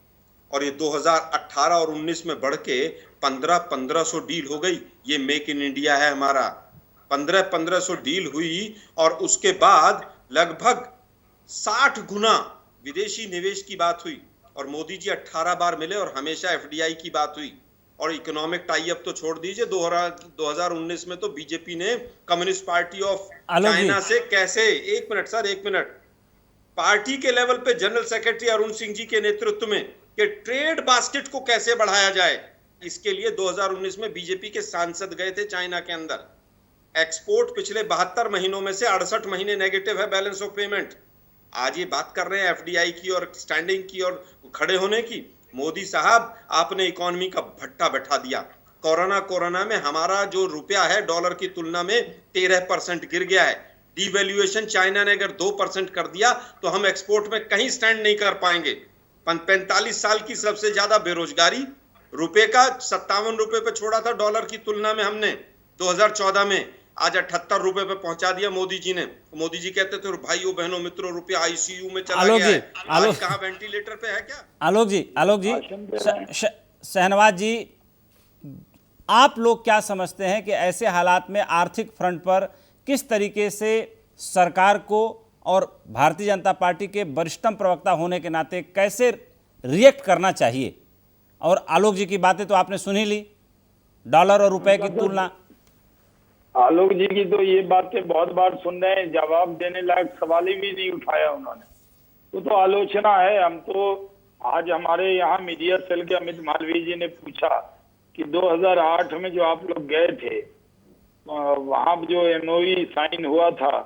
और ये 2018 और 19 में बढ़ के 1500 डील हो गई। ये मेक इन इंडिया है हमारा। 1500 डील हुई और उसके बाद लगभग 60 गुना विदेशी निवेश की बात हुई। और मोदी जी 18 बार मिले और हमेशा एफडीआई की बात हुई। और इकोनॉमिक टाई अप तो छोड़ दीजिए, 2019 में तो बीजेपी ने कम्युनिस्ट पार्टी ऑफ चाइना से कैसे, एक मिनट, पार्टी के लेवल पे जनरल सेक्रेटरी अरुण सिंह जी के नेतृत्व में कि ट्रेड बास्केट को कैसे बढ़ाया जाए, इसके लिए 2019 में बीजेपी के सांसद गए थे चाइना के अंदर। एक्सपोर्ट पिछले 72 महीनों में से 68 महीने नेगेटिव है बैलेंस ऑफ पेमेंट। आज ये बात कर रहे हैं एफडीआई की और स्टैंडिंग की और खड़े होने की। मोदी साहब, आपने इकोनॉमी का भट्टा बैठा दिया। कोरोना में हमारा जो रुपया है डॉलर की तुलना में 13% गिर गया है। डिवैल्यूएशन चाइना ने अगर 2% कर दिया तो हम एक्सपोर्ट में कहीं स्टैंड नहीं कर पाएंगे। 45 साल की सबसे ज्यादा बेरोजगारी, रुपए का 57 रुपए पे छोड़ा था डॉलर की तुलना में हमने 2014 में, आज 78 रुपए पे पहुंचा दिया मोदी जी ने। मोदी जी कहते थे भाइयों बहनों मित्रों, रुपया आईसीयू में चला गया है, आज कहां वेंटिलेटर पे है क्या?
आलोक जी, शहनवाज जी, आप लोग क्या समझते हैं कि ऐसे हालात में आर्थिक फ्रंट पर किस तरीके से सरकार को और भारतीय जनता पार्टी के वरिष्ठतम प्रवक्ता होने के नाते कैसे रिएक्ट करना चाहिए? और आलोक जी की बातें तो आपने सुन ही ली, डॉलर और रुपए की तुलना।
आलोक जी की तो ये बातें बहुत बार सुन रहे हैं, जवाब देने लायक सवाल ही भी नहीं उठाया उन्होंने। तो आलोचना है। हम तो आज हमारे यहाँ मीडिया सेल के अमित मालवीय जी ने पूछा कि 2008 में जो आप लोग गए थे, वहां जो एमओयू साइन हुआ था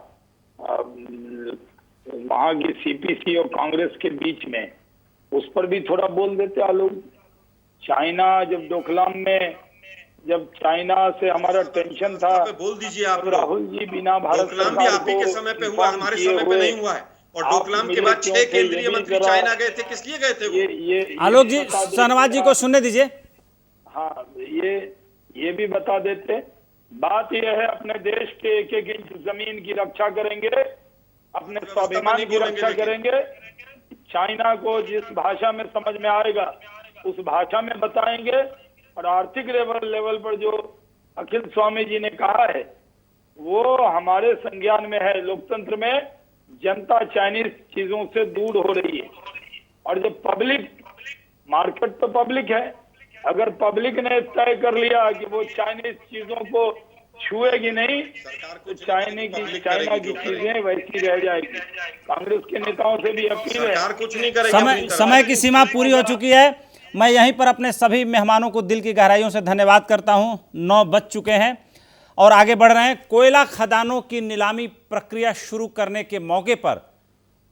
वहां की सीपीसी और कांग्रेस के बीच में, उस पर भी थोड़ा बोल देते आलोक। चाइना जब डोकलाम में, जब चाइना से हमारा टेंशन था,
बोल दीजिए आप।
राहुल जी बिना भारत
डोकलाम भी आप ही के समय पे हुआ, हमारे समय पे नहीं हुआ है। और डोकलाम के बाद 6 केंद्रीय मंत्री चाइना गए थे, किस लिए गए थे वो?
आलोक जी, शहनवाज जी को सुनने दीजिए।
हाँ, ये भी बता देते। बात यह है, अपने देश के एक एक इंच जमीन की रक्षा करेंगे, अपने स्वाभिमान की रक्षा करेंगे। चाइना को जिस भाषा में समझ में आएगा उस भाषा में बताएंगे। और आर्थिक लेवल पर जो अखिल स्वामी जी ने कहा है वो हमारे संज्ञान में है। लोकतंत्र में जनता चाइनीज चीजों से दूर हो रही है। और जब पब्लिक, मार्केट तो पब्लिक है, अगर पब्लिक ने तय कर लिया कि वो चाइनीज चीजों को छुएगी नहीं तो चाइना की चीजें वैसी रह जाएगी। कांग्रेस के नेताओं से भी अपील है,
कुछ नहीं करेगी।
समय की सीमा पूरी हो चुकी है। मैं यहीं पर अपने सभी मेहमानों को दिल की गहराइयों से धन्यवाद करता हूं। 9 बज चुके हैं और आगे बढ़ रहे हैं। कोयला खदानों की नीलामी प्रक्रिया शुरू करने के मौके पर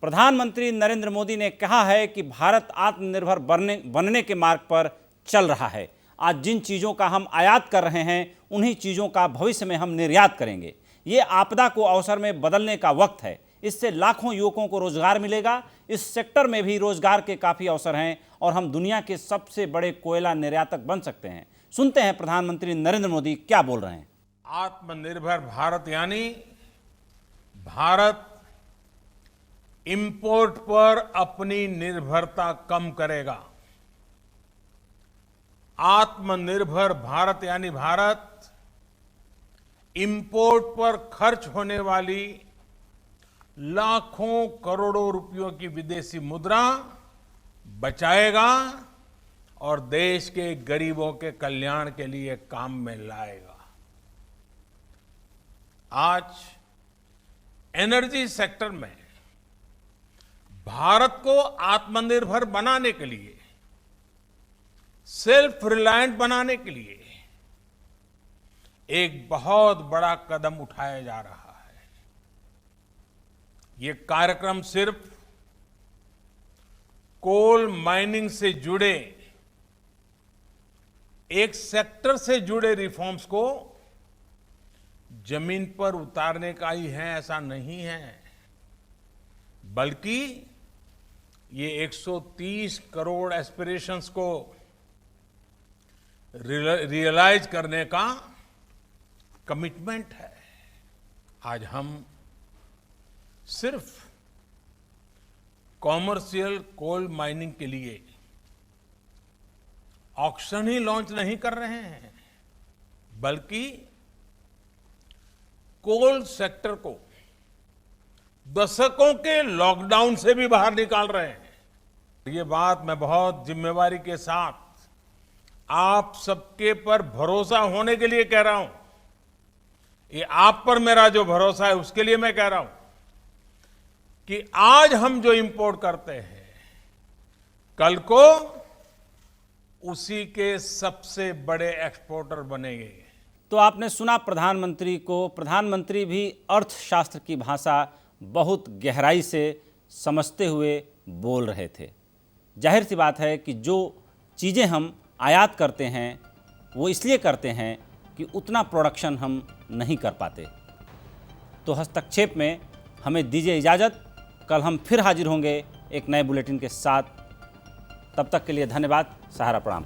प्रधानमंत्री नरेंद्र मोदी ने कहा है कि भारत आत्मनिर्भर बनने के मार्ग पर चल रहा है। आज जिन चीज़ों का हम आयात कर रहे हैं उन्हीं चीज़ों का भविष्य में हम निर्यात करेंगे। ये आपदा को अवसर में बदलने का वक्त है। इससे लाखों युवकों को रोजगार मिलेगा। इस सेक्टर में भी रोजगार के काफ़ी अवसर हैं और हम दुनिया के सबसे बड़े कोयला निर्यातक बन सकते हैं। सुनते हैं प्रधानमंत्री नरेंद्र मोदी क्या बोल रहे हैं।
आत्मनिर्भर भारत यानी भारत इंपोर्ट पर अपनी निर्भरता कम करेगा। आत्मनिर्भर भारत यानी भारत इंपोर्ट पर खर्च होने वाली लाखों करोड़ों रुपयों की विदेशी मुद्रा बचाएगा और देश के गरीबों के कल्याण के लिए काम में लाएगा। आज एनर्जी सेक्टर में भारत को आत्मनिर्भर बनाने के लिए, सेल्फ रिलायंट बनाने के लिए एक बहुत बड़ा कदम उठाया जा रहा है। ये कार्यक्रम सिर्फ कोल माइनिंग से जुड़े एक सेक्टर से जुड़े रिफॉर्म्स को जमीन पर उतारने का ही है ऐसा नहीं है, बल्कि ये 130 करोड़ एस्पिरेशंस को रियलाइज करने का कमिटमेंट है। आज हम सिर्फ कॉमर्शियल कोल माइनिंग के लिए ऑक्शन ही लॉन्च नहीं कर रहे हैं, बल्कि कोल सेक्टर को दशकों के लॉकडाउन से भी बाहर निकाल रहे हैं। ये बात मैं बहुत जिम्मेवारी के साथ आप सबके पर भरोसा होने के लिए कह रहा हूं। ये आप पर मेरा जो भरोसा है उसके लिए मैं कह रहा हूं कि आज हम जो इंपोर्ट करते हैं कल को उसी के सबसे बड़े एक्सपोर्टर बनेंगे।
तो आपने सुना प्रधानमंत्री को। प्रधानमंत्री भी अर्थशास्त्र की भाषा बहुत गहराई से समझते हुए बोल रहे थे। जाहिर सी बात है कि जो चीज़ें हम आयात करते हैं वो इसलिए करते हैं कि उतना प्रोडक्शन हम नहीं कर पाते। तो हस्तक्षेप में हमें दीजिए इजाज़त। कल हम फिर हाजिर होंगे एक नए बुलेटिन के साथ। तब तक के लिए धन्यवाद। सहारा प्रणाम।